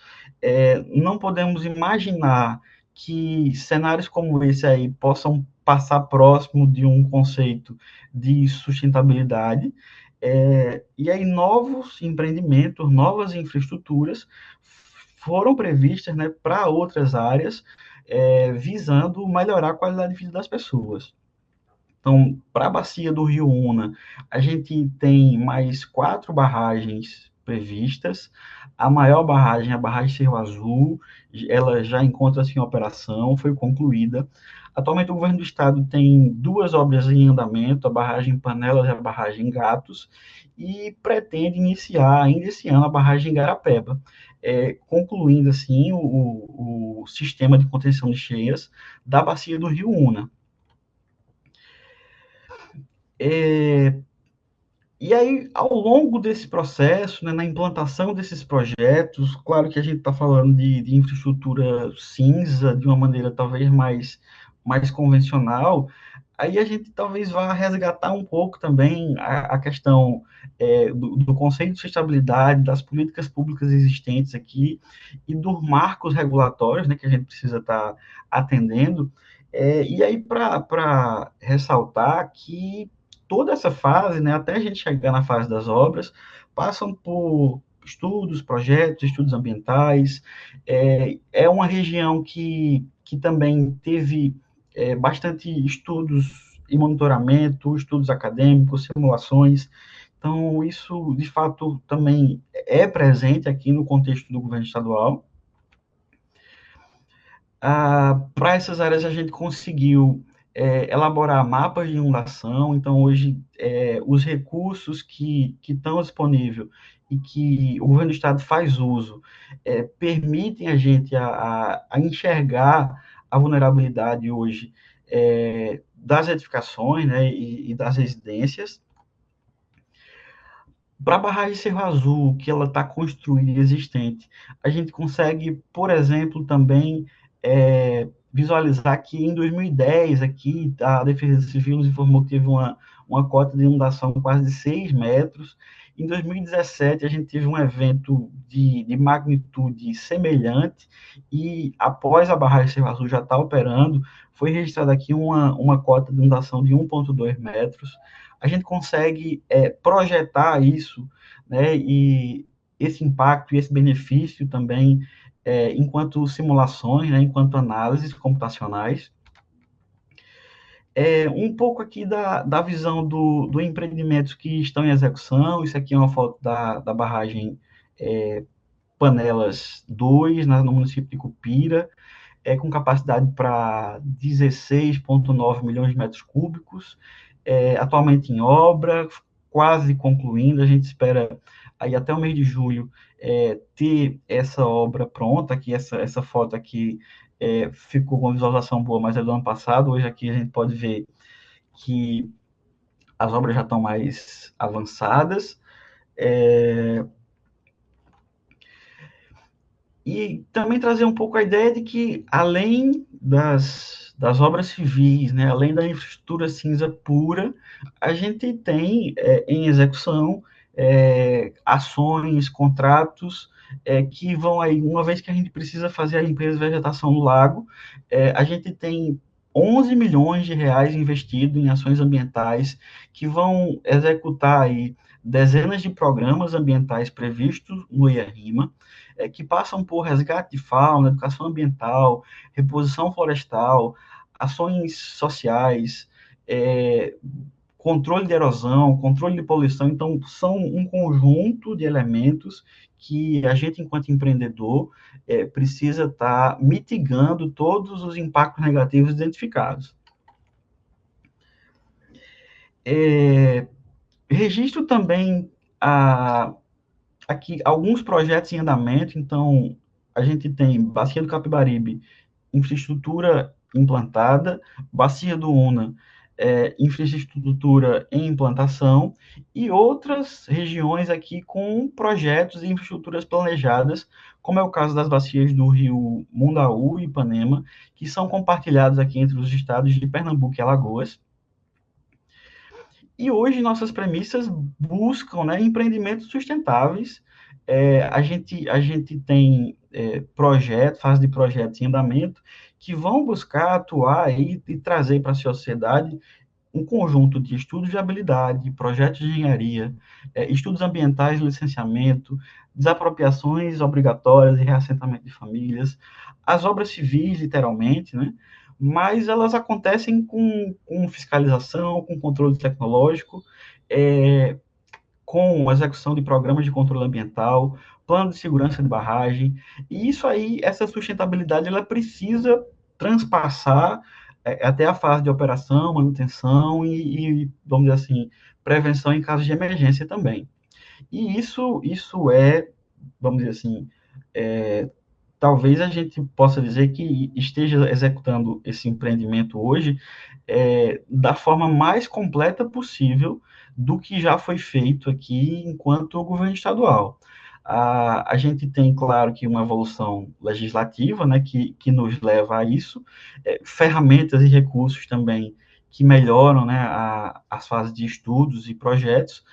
Não podemos imaginar que cenários como esse aí possam passar próximo de um conceito de sustentabilidade. E aí novos empreendimentos, novas infraestruturas foram previstas, né, para outras áreas, visando melhorar a qualidade de vida das pessoas. Então, para a bacia do Rio Una, a gente tem mais 4 barragens previstas. A maior barragem, a barragem Cerro Azul, ela já encontra-se em operação, foi concluída. Atualmente, o governo do estado tem 2 obras em andamento, a barragem Panelas e a barragem Gatos, e pretende iniciar ainda esse ano a barragem Garapeba, concluindo, assim, o sistema de contenção de cheias da bacia do Rio Una. E aí, ao longo desse processo, né, na implantação desses projetos, claro que a gente está falando de infraestrutura cinza, de uma maneira talvez mais convencional, aí a gente talvez vá resgatar um pouco também a questão do conceito de sustentabilidade, das políticas públicas existentes aqui e dos marcos regulatórios, né, que a gente precisa estar atendendo. E aí, para ressaltar que toda essa fase, né, até a gente chegar na fase das obras, passam por estudos, projetos, estudos ambientais. É uma região que também teve bastante estudos e monitoramento, estudos acadêmicos, simulações. Então, isso, de fato, também é presente aqui no contexto do governo estadual. Para essas áreas, a gente conseguiu elaborar mapas de inundação. Então, hoje, os recursos que estão disponíveis e que o governo do estado faz uso permitem a gente a enxergar a vulnerabilidade hoje das edificações, né, e das residências. Para a barragem Cerro Azul, que ela está construída e existente, a gente consegue, por exemplo, também visualizar que em 2010, aqui, a Defesa Civil nos informou que teve uma cota de inundação quase de 6 metros. Em 2017, a gente teve um evento de magnitude semelhante, e após a barragem Cerro Azul já estar operando, foi registrada aqui uma cota de inundação de 1,2 metros. A gente consegue projetar isso, né, e esse impacto e esse benefício também, enquanto simulações, né, enquanto análises computacionais. Um pouco aqui da visão do empreendimentos que estão em execução. Isso aqui é uma foto da barragem Panelas 2, no município de Cupira, com capacidade para 16,9 milhões de metros cúbicos, atualmente em obra, quase concluindo. A gente espera aí até o mês de julho ter essa obra pronta. Aqui, essa foto aqui ficou com uma visualização boa, mas é do ano passado. Hoje aqui a gente pode ver que as obras já estão mais avançadas. E também trazer um pouco a ideia de que, além das obras civis, né, além da infraestrutura cinza pura, a gente tem em execução ações, contratos que vão aí, uma vez que a gente precisa fazer a limpeza de vegetação no lago, a gente tem 11 milhões de reais investidos em ações ambientais que vão executar aí dezenas de programas ambientais previstos no IARIMA, que passam por resgate de fauna, educação ambiental, reposição florestal, ações sociais, controle de erosão, controle de poluição. Então, são um conjunto de elementos que a gente, enquanto empreendedor, precisa estar mitigando todos os impactos negativos identificados. Registro também aqui alguns projetos em andamento. Então, a gente tem Bacia do Capibaribe, infraestrutura implantada, Bacia do Una, infraestrutura em implantação, e outras regiões aqui com projetos e infraestruturas planejadas, como é o caso das bacias do rio Mundaú e Ipanema, que são compartilhados aqui entre os estados de Pernambuco e Alagoas. E hoje nossas premissas buscam, né, empreendimentos sustentáveis. A gente tem fase de projetos em andamento, que vão buscar atuar e trazer para a sociedade um conjunto de estudos de habilidade, projetos de engenharia, estudos ambientais de licenciamento, desapropriações obrigatórias e reassentamento de famílias, as obras civis, literalmente, né? Mas elas acontecem com fiscalização, com controle tecnológico, com execução de programas de controle ambiental, plano de segurança de barragem. E isso aí, essa sustentabilidade, ela precisa transpassar até a fase de operação, manutenção vamos dizer assim, prevenção em casos de emergência também. E isso vamos dizer assim, talvez a gente possa dizer que esteja executando esse empreendimento hoje da forma mais completa possível do que já foi feito aqui enquanto governo estadual. A gente tem, claro, que uma evolução legislativa, né, que nos leva a isso, ferramentas e recursos também que melhoram, né, as fases de estudos e projetos,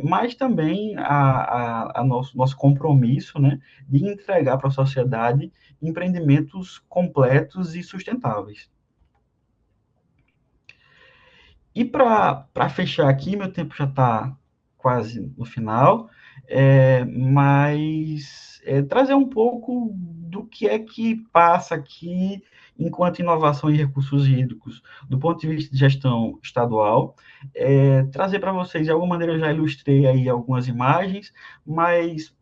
mas também a nosso compromisso, né, de entregar para a sociedade empreendimentos completos e sustentáveis. E para fechar aqui, meu tempo já está quase no final, mas trazer um pouco do que é que passa aqui enquanto inovação em recursos hídricos, do ponto de vista de gestão estadual. Trazer para vocês, de alguma maneira eu já ilustrei aí algumas imagens, mas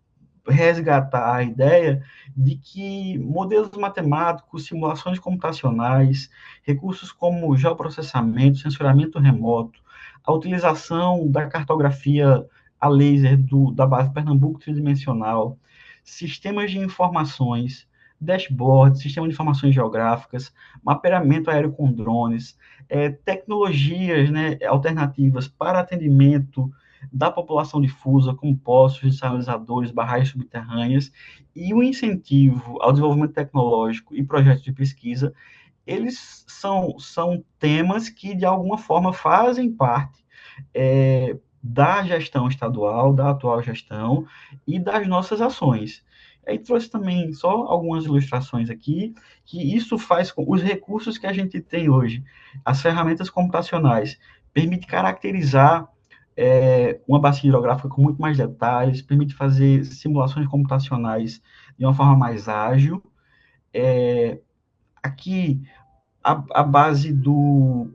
resgatar a ideia de que modelos matemáticos, simulações computacionais, recursos como geoprocessamento, sensoramento remoto, a utilização da cartografia a laser da base Pernambuco tridimensional, sistemas de informações, dashboards, sistema de informações geográficas, mapeamento aéreo com drones, tecnologias, né, alternativas para atendimento da população difusa, como poços, desalinizadores, barragens subterrâneas, e o incentivo ao desenvolvimento tecnológico e projetos de pesquisa, eles são temas que, de alguma forma, fazem parte da gestão estadual, da atual gestão e das nossas ações. Aí trouxe também só algumas ilustrações aqui, que isso faz com os recursos que a gente tem hoje, as ferramentas computacionais, permite caracterizar uma bacia hidrográfica com muito mais detalhes, permite fazer simulações computacionais de uma forma mais ágil. Aqui, a base do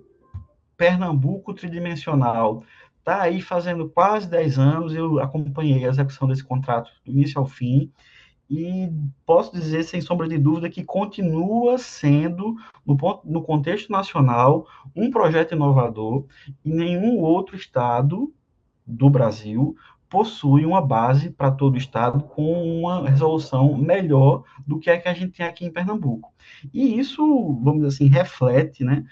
Pernambuco tridimensional está aí fazendo quase 10 anos, eu acompanhei a execução desse contrato do início ao fim, e posso dizer, sem sombra de dúvida, que continua sendo, no contexto nacional, um projeto inovador, e nenhum outro estado do Brasil possui uma base para todo o estado com uma resolução melhor do que a gente tem aqui em Pernambuco. E isso, vamos dizer assim, reflete, né,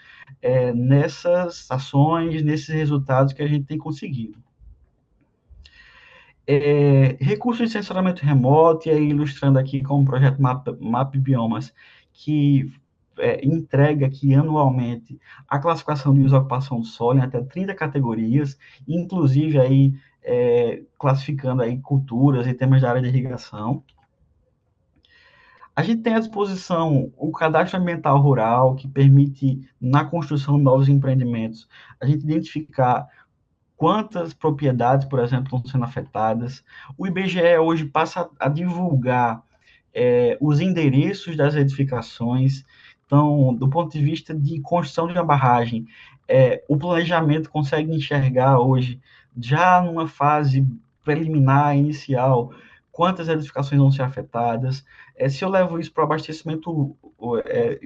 nessas ações, nesses resultados que a gente tem conseguido. Recursos de sensoramento remoto, e aí ilustrando aqui com o projeto Map Biomas, que entrega aqui anualmente a classificação de uso e ocupação do solo em até 30 categorias, inclusive aí classificando aí culturas e temas da área de irrigação. A gente tem à disposição o cadastro ambiental rural, que permite, na construção de novos empreendimentos, a gente identificar quantas propriedades, por exemplo, estão sendo afetadas. O IBGE hoje passa a divulgar os endereços das edificações. Então, do ponto de vista de construção de uma barragem, o planejamento consegue enxergar hoje, já numa fase preliminar, inicial, quantas edificações vão ser afetadas. Se eu levo isso para o abastecimento,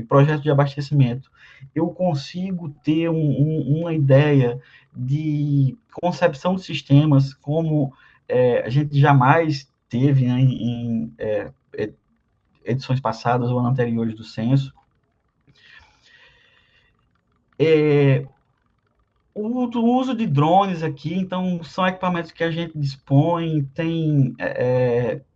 projeto de abastecimento, eu consigo ter uma ideia de concepção de sistemas como a gente jamais teve, né, em edições passadas ou anteriores do censo. O uso de drones aqui, então, são equipamentos que a gente dispõe, tem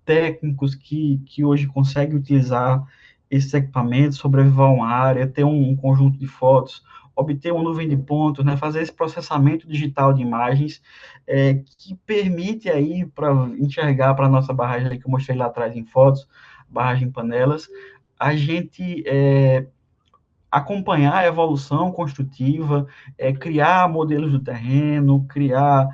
técnicos que hoje conseguem utilizar esses equipamentos, sobrevoar uma área, ter um conjunto de fotos, obter uma nuvem de pontos, né, fazer esse processamento digital de imagens, que permite aí, para enxergar para a nossa barragem que eu mostrei lá atrás em fotos, barragem Panelas, a gente acompanhar a evolução construtiva, criar modelos do terreno, criar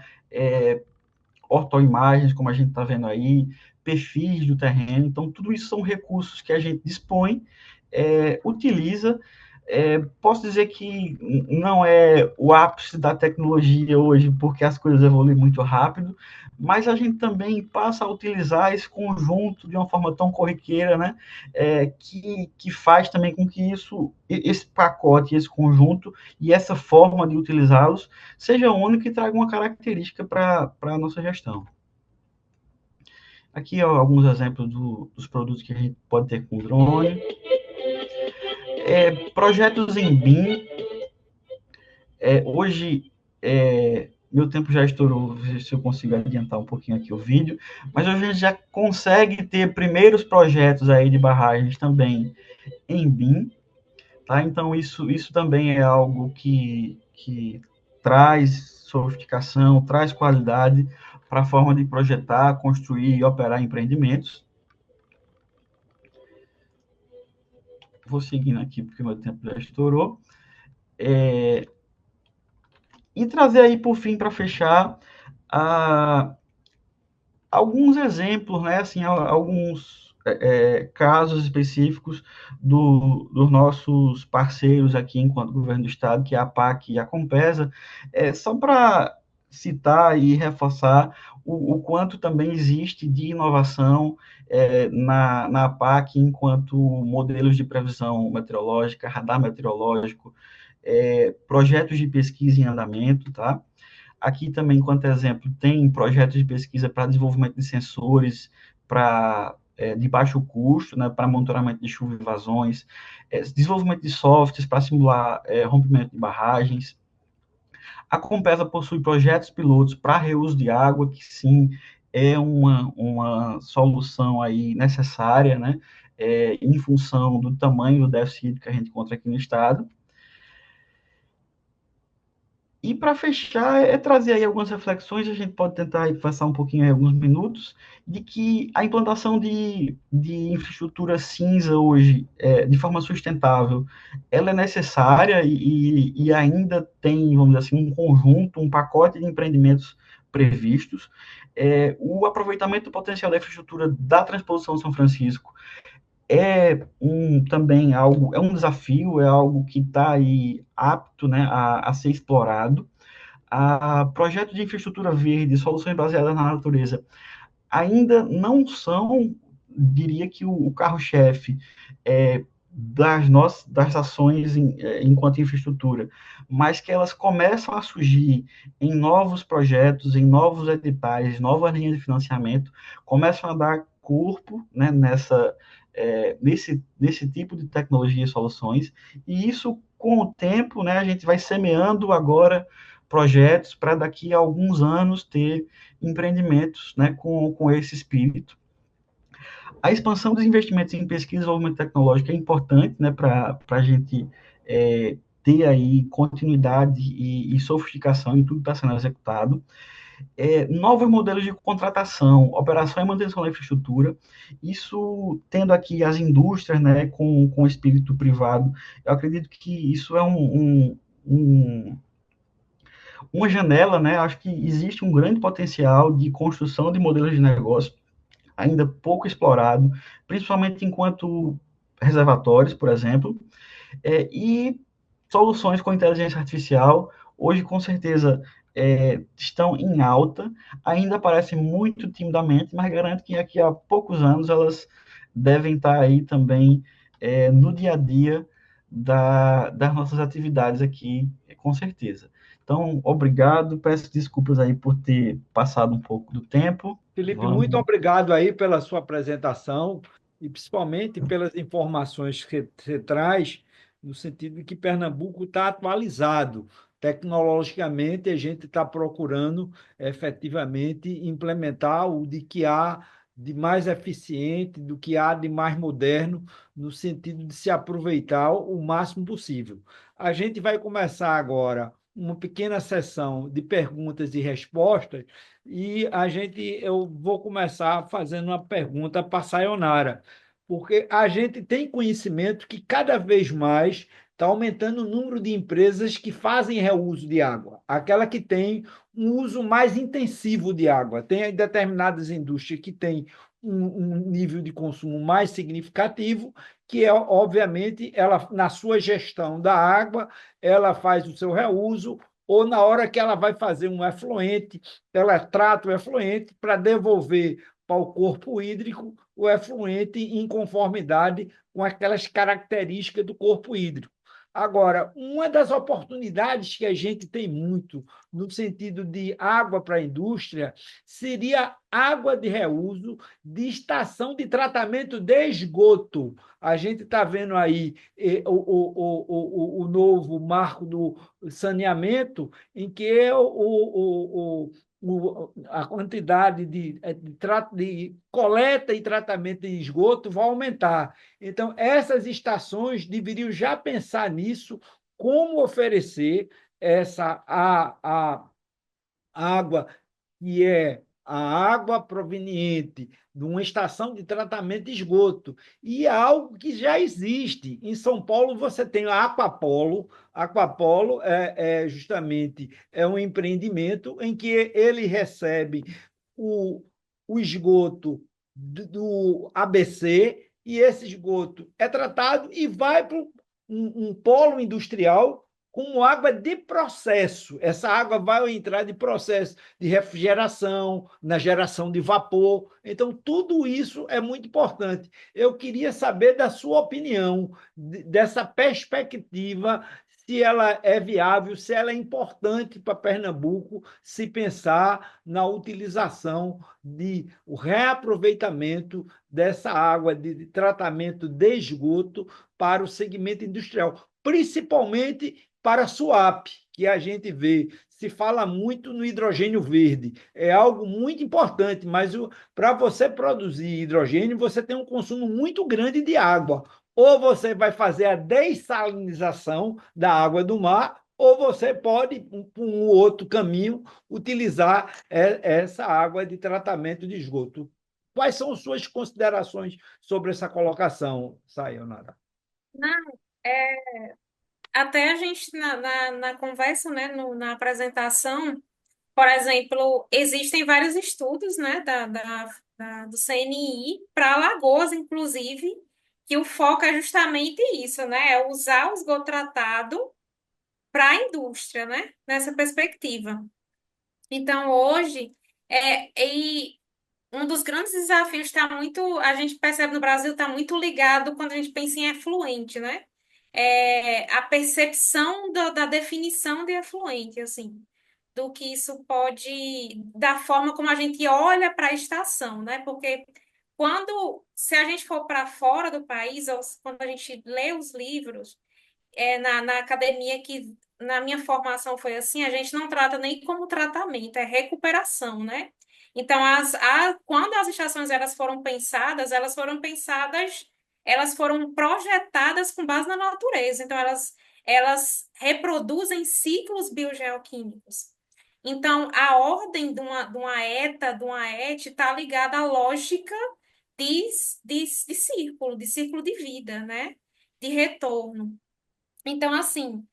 ortoimagens, como a gente está vendo aí, perfis do terreno. Então, tudo isso são recursos que a gente dispõe, utiliza. Posso dizer que não é o ápice da tecnologia hoje, porque as coisas evoluem muito rápido, mas a gente também passa a utilizar esse conjunto de uma forma tão corriqueira, né, que faz também com que esse pacote, esse conjunto e essa forma de utilizá-los seja único e traga uma característica para a nossa gestão. Aqui alguns exemplos dos produtos que a gente pode ter com drone. Projetos em BIM. Hoje, meu tempo já estourou, se eu consigo adiantar um pouquinho aqui o vídeo, mas hoje a gente já consegue ter primeiros projetos aí de barragens também em BIM, tá? Então, isso também é algo que traz sofisticação, traz qualidade para a forma de projetar, construir e operar empreendimentos. Vou seguindo aqui, porque meu tempo já estourou. E trazer aí, por fim, para fechar, alguns exemplos, né, assim, alguns casos específicos dos nossos parceiros aqui, enquanto governo do Estado, que é a APAC e a Compesa, só para citar e reforçar o quanto também existe de inovação na APAC, enquanto modelos de previsão meteorológica, radar meteorológico, projetos de pesquisa em andamento, tá? Aqui também, enquanto exemplo, tem projetos de pesquisa para desenvolvimento de sensores de baixo custo, né, para monitoramento de chuva e vazões, desenvolvimento de softwares para simular rompimento de barragens. A Compesa possui projetos pilotos para reuso de água, que sim é uma solução aí necessária, né? Em função do tamanho do déficit que a gente encontra aqui no estado. E para fechar, trazer aí algumas reflexões, a gente pode tentar passar um pouquinho aí, alguns minutos, de que a implantação de infraestrutura cinza hoje, de forma sustentável, ela é necessária e ainda tem, vamos dizer assim, um conjunto, um pacote de empreendimentos previstos. O aproveitamento do potencial da infraestrutura da transposição São Francisco também algo, é um desafio, é algo que está aí apto, né, a ser explorado. Projetos de infraestrutura verde, soluções baseadas na natureza, ainda não são, diria que o carro-chefe das ações enquanto infraestrutura, mas que elas começam a surgir em novos projetos, em novos editais, novas linhas de financiamento, começam a dar corpo, né, nesse tipo de tecnologia e soluções, e isso, com o tempo, né, a gente vai semeando agora projetos para daqui a alguns anos ter empreendimentos, né, com esse espírito. A expansão dos investimentos em pesquisa e desenvolvimento tecnológico é importante, né, para a gente ter aí continuidade e sofisticação em tudo que está sendo executado. Novos modelos de contratação, operação e manutenção da infraestrutura, isso tendo aqui as indústrias, né, com espírito privado, eu acredito que isso é uma janela, né, acho que existe um grande potencial de construção de modelos de negócio ainda pouco explorado, principalmente enquanto reservatórios, por exemplo, e soluções com inteligência artificial, hoje, com certeza, estão em alta, ainda aparecem muito timidamente, mas garanto que aqui a poucos anos elas devem estar aí também no dia a dia das nossas atividades aqui, com certeza. Então, obrigado, peço desculpas aí por ter passado um pouco do tempo. Felipe, muito Vamos. obrigado aí pela sua apresentação e principalmente pelas informações que você traz, no sentido de que Pernambuco está atualizado. Tecnologicamente, a gente está procurando efetivamente implementar o de que há de mais eficiente, do que há de mais moderno, no sentido de se aproveitar o máximo possível. A gente vai começar agora uma pequena sessão de perguntas e respostas eu vou começar fazendo uma pergunta para a Sayonara, porque a gente tem conhecimento que cada vez mais está aumentando o número de empresas que fazem reuso de água, aquela que tem um uso mais intensivo de água. Tem determinadas indústrias que têm um nível de consumo mais significativo, que é, obviamente, ela, na sua gestão da água, ela faz o seu reuso, ou na hora que ela vai fazer um efluente, ela trata o efluente para devolver para o corpo hídrico o efluente em conformidade com aquelas características do corpo hídrico. Agora, uma das oportunidades que a gente tem muito no sentido de água para a indústria seria água de reuso de estação de tratamento de esgoto. A gente está vendo aí o novo marco do saneamento, em que a quantidade de coleta e tratamento de esgoto vai aumentar. Então, essas estações deveriam já pensar nisso, como oferecer a água que é a água proveniente de uma estação de tratamento de esgoto. E é algo que já existe. Em São Paulo, você tem a Aquapolo. Aquapolo justamente um empreendimento em que ele recebe o, o esgoto do ABC e esse esgoto é tratado e vai para um polo industrial como água de processo. Essa água vai entrar de processo de refrigeração, na geração de vapor. Então, tudo isso é muito importante. Eu queria saber da sua opinião, dessa perspectiva, se ela é viável, se ela é importante para Pernambuco, se pensar na utilização o reaproveitamento dessa água de tratamento de esgoto para o segmento industrial, principalmente para a SUAP, que a gente vê. Se fala muito no hidrogênio verde, é algo muito importante, mas para você produzir hidrogênio, você tem um consumo muito grande de água. Ou você vai fazer a dessalinização da água do mar, ou você pode, por um outro caminho, utilizar essa água de tratamento de esgoto. Quais são suas considerações sobre essa colocação, Sayonara? Não, até a gente, na conversa, né, na apresentação, por exemplo, existem vários estudos, né, do CNI para Alagoas, inclusive, que o foco é justamente isso, né, é usar o esgoto tratado para a indústria, né, nessa perspectiva. Então, hoje, e um dos grandes desafios está muito, a gente percebe no Brasil, está muito ligado quando a gente pensa em efluente, né? A percepção da definição de efluente, assim, do que isso pode, da forma como a gente olha para a estação, né? Porque se a gente for para fora do país, ou quando a gente lê os livros, na academia que na minha formação foi assim, a gente não trata nem como tratamento, é recuperação, né? Então, quando as estações elas foram projetadas com base na natureza. Então, elas reproduzem ciclos biogeoquímicos. Então, a ordem de uma ETA, de uma ET, está ligada à lógica de, de círculo de vida, né? De retorno. Então, assim,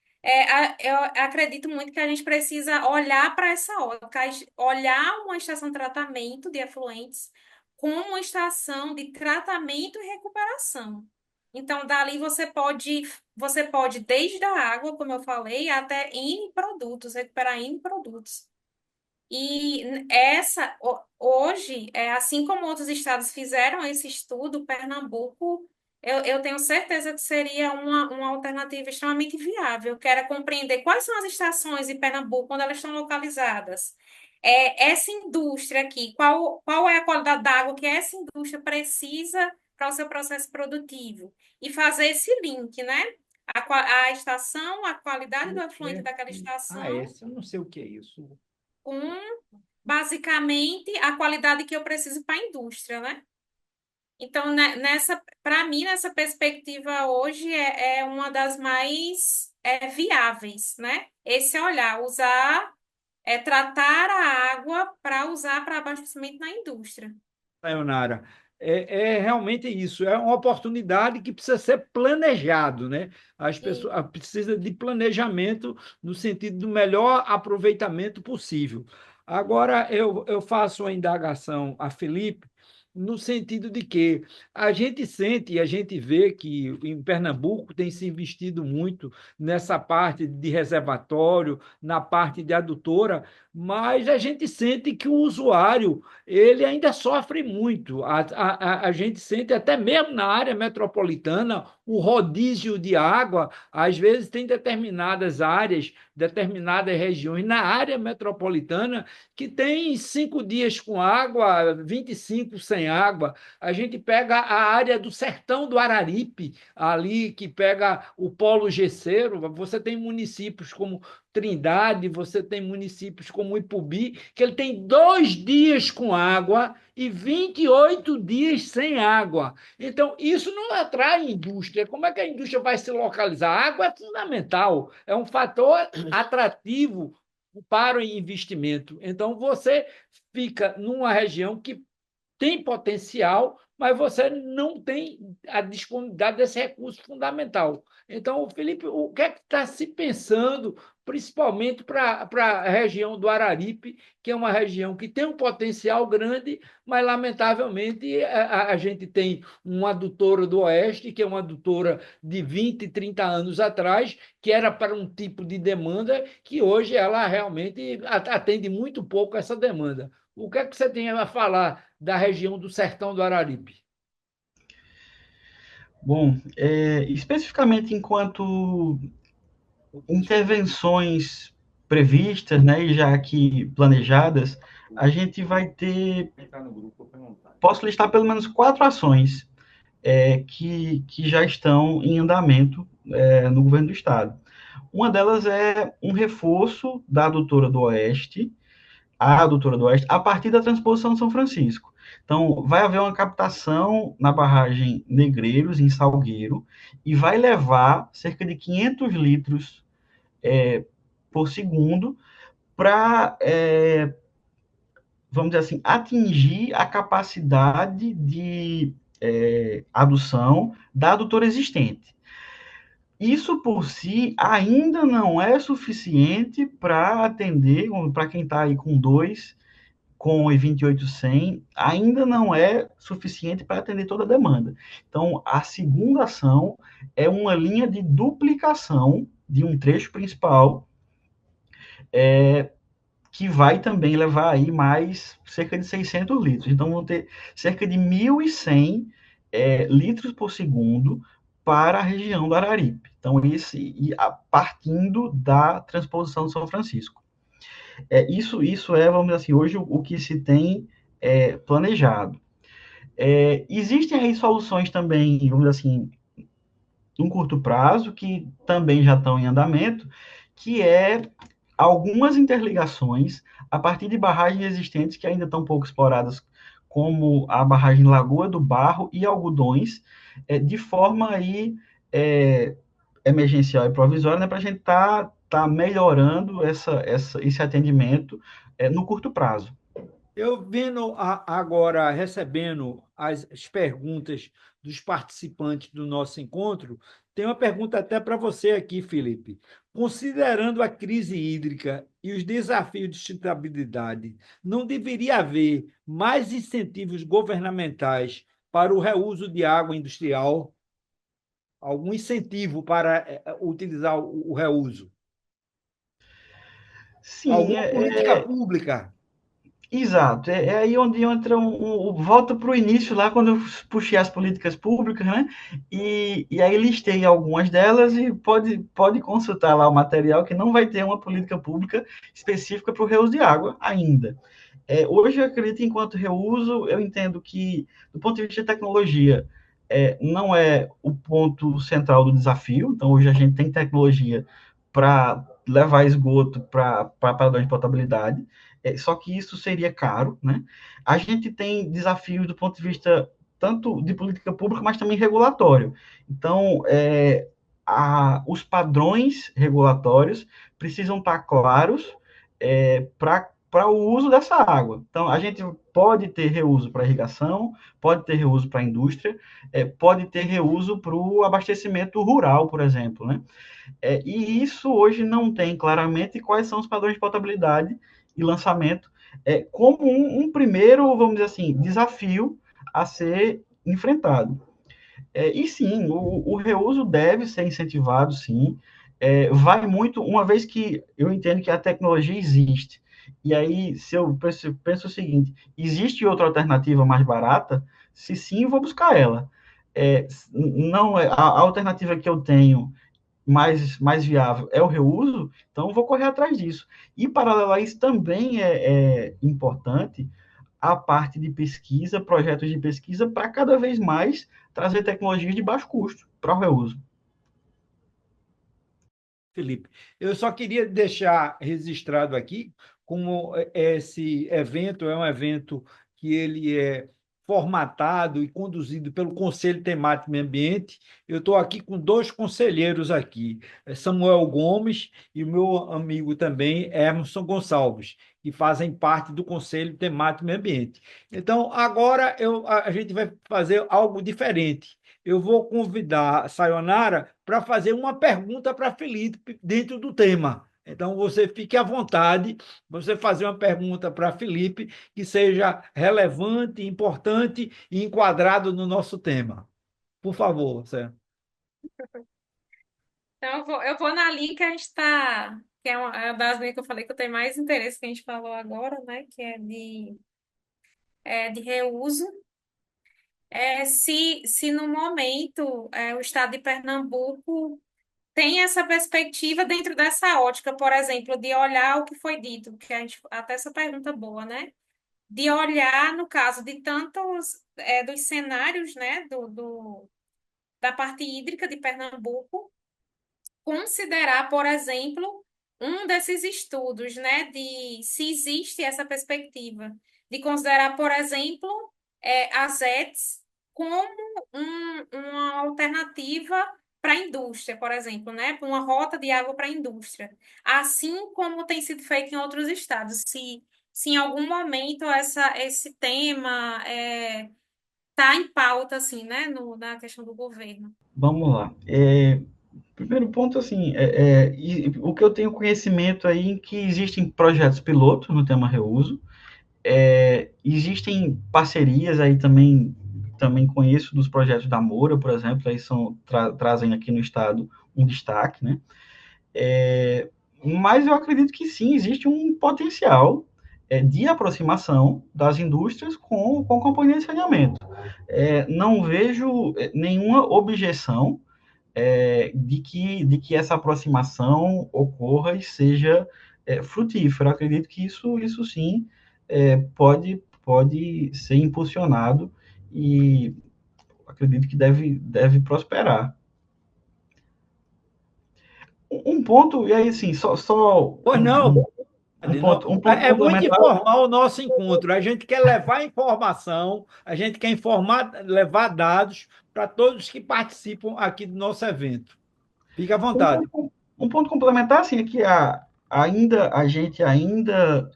eu acredito muito que a gente precisa olhar para essa ótica, olhar uma estação de tratamento de efluentes como uma estação de tratamento e recuperação. Então, dali você pode desde a água, como eu falei, até N produtos, recuperar N produtos. E hoje, assim como outros estados fizeram esse estudo, Pernambuco, eu tenho certeza que seria uma alternativa extremamente viável, que era compreender quais são as estações em Pernambuco, onde elas estão localizadas. Essa indústria aqui, qual é a qualidade da água que essa indústria precisa para o seu processo produtivo? E fazer esse link, né? A estação, a qualidade do efluente daquela estação Esse eu não sei o que é isso. com basicamente a qualidade que eu preciso para a indústria, né? Então, para mim, nessa perspectiva hoje é uma das mais viáveis, né? Esse olhar, tratar a água para usar para abastecimento na indústria. Sayonara. Realmente isso, é uma oportunidade que precisa ser planejado, né? As E, pessoas precisam de planejamento no sentido do melhor aproveitamento possível. Agora, eu faço uma indagação a Felipe, no sentido de que a gente sente e a gente vê que em Pernambuco tem se investido muito nessa parte de reservatório, na parte de adutora, mas a gente sente que o usuário ele ainda sofre muito. A gente sente até mesmo na área metropolitana o rodízio de água, às vezes tem determinadas áreas, determinadas regiões na área metropolitana que tem 5 dias com água, 25 sem água. A gente pega a área do sertão do Araripe, ali que pega o polo gesseiro, você tem municípios como Trindade, você tem municípios como Ipubi, que ele tem 2 dias com água e 28 dias sem água. Então, isso não atrai indústria. Como é que a indústria vai se localizar? A água é fundamental, é um fator atrativo para o investimento. Então, você fica numa região que tem potencial, mas você não tem a disponibilidade desse recurso fundamental. Então, Felipe, o que é que está se pensando, principalmente para a região do Araripe, que é uma região que tem um potencial grande, mas, lamentavelmente, a gente tem uma adutora do Oeste, que é uma adutora de 20, 30 anos atrás, que era para um tipo de demanda, que hoje ela realmente atende muito pouco essa demanda. O que é que você tem a falar da região do Sertão do Araripe? Bom, especificamente enquanto intervenções previstas, né, e já aqui planejadas, a gente vai ter, posso listar pelo menos 4 ações que já estão em andamento no governo do estado. Uma delas é um reforço da adutora do Oeste, a adutora do Oeste, a partir da transposição de São Francisco. Então, vai haver uma captação na barragem Negreiros, em Salgueiro, e vai levar cerca de 500 litros por segundo para, vamos dizer assim, atingir a capacidade de adução da adutora existente. Isso por si ainda não é suficiente para atender, para quem está aí com dois, com o E2800, ainda não é suficiente para atender toda a demanda. Então, a segunda ação é uma linha de duplicação de um trecho principal, que vai também levar aí mais cerca de 600 litros. Então, vão ter cerca de 1.100 litros por segundo para a região do Araripe. Então, partindo da transposição de São Francisco. Isso é, vamos dizer assim, hoje o que se tem planejado. Existem aí soluções também, vamos dizer assim, em curto prazo, que também já estão em andamento, que é algumas interligações a partir de barragens existentes que ainda estão pouco exploradas, como a barragem Lagoa do Barro e Algodões, de forma aí emergencial e provisória, né, para a gente tá melhorando esse atendimento no curto prazo. Eu vendo agora, recebendo as perguntas dos participantes do nosso encontro, tem uma pergunta até para você aqui, Felipe. Considerando a crise hídrica e os desafios de sustentabilidade, não deveria haver mais incentivos governamentais para o reuso de água industrial? Algum incentivo para utilizar o reuso? Sim, Alguma política pública? exato. É aí onde entra volta para o início lá, quando eu puxei as políticas públicas, né? E aí listei algumas delas e pode consultar lá o material que não vai ter uma política pública específica para o reuso de água ainda. Hoje, eu acredito, enquanto reuso, eu entendo que, do ponto de vista de tecnologia, não é o ponto central do desafio. Então, hoje a gente tem tecnologia para levar esgoto para padrões de potabilidade, só que isso seria caro, né? A gente tem desafios do ponto de vista tanto de política pública, mas também regulatório. Então, os padrões regulatórios precisam estar claros para o uso dessa água. Então, a gente pode ter reuso para irrigação, pode ter reuso para a indústria, pode ter reuso para o abastecimento rural, por exemplo, né? E isso hoje não tem claramente quais são os padrões de potabilidade e lançamento, como um primeiro, vamos dizer assim, desafio a ser enfrentado. E sim, o reuso deve ser incentivado, sim. Vai muito, uma vez que eu entendo que a tecnologia existe, e aí, se eu penso o seguinte, existe outra alternativa mais barata? Se sim, vou buscar ela. Não, a alternativa que eu tenho mais viável é o reuso, então vou correr atrás disso. E, paralelo a isso, também é importante a parte de pesquisa, projetos de pesquisa, para cada vez mais trazer tecnologias de baixo custo para o reuso. Felipe. Eu só queria deixar registrado aqui como esse evento é um evento que ele é formatado e conduzido pelo Conselho Temático Meio Ambiente. Eu estou aqui com dois conselheiros aqui, Samuel Gomes e o meu amigo também, Emerson Gonçalves, que fazem parte do Conselho Temático Meio Ambiente. Então, agora a gente vai fazer algo diferente. Eu vou convidar a Sayonara para fazer uma pergunta para Felipe dentro do tema. Então, você fique à vontade, você fazer uma pergunta para Felipe que seja relevante, importante e enquadrado no nosso tema. Por favor, Sérgio. Então, eu vou na linha que a gente está, que é uma das linhas que eu falei que eu tenho mais interesse que a gente falou agora, né? Que é de reuso. Se no momento o estado de Pernambuco tem essa perspectiva dentro dessa ótica, por exemplo, de olhar o que foi dito, que a gente, até essa pergunta boa, né? De olhar, no caso de tantos dos cenários, né, da parte hídrica de Pernambuco, considerar, por exemplo, um desses estudos, né, de se existe essa perspectiva, de considerar, por exemplo, as ETs como uma alternativa para a indústria, por exemplo, né, para uma rota de água para a indústria, assim como tem sido feito em outros estados. Se em algum momento esse tema está em pauta, assim, né, na questão do governo. Vamos lá. Primeiro ponto, assim, o que eu tenho conhecimento aí é que existem projetos pilotos no tema reuso, existem parcerias aí também conheço dos projetos da Moura, por exemplo, aí trazem aqui no estado um destaque, né? Mas eu acredito que sim, existe um potencial de aproximação das indústrias com a companhia de saneamento. Não vejo nenhuma objeção de que essa aproximação ocorra e seja frutífera. Acredito que isso sim pode ser impulsionado e acredito que deve prosperar. Um ponto, e aí sim, só Pois não, um ponto é muito complementar. informal o nosso encontro. A gente quer levar informação, a gente quer levar dados para todos que participam aqui do nosso evento. Fique à Um vontade. ponto, um ponto complementar, assim, é que a gente ainda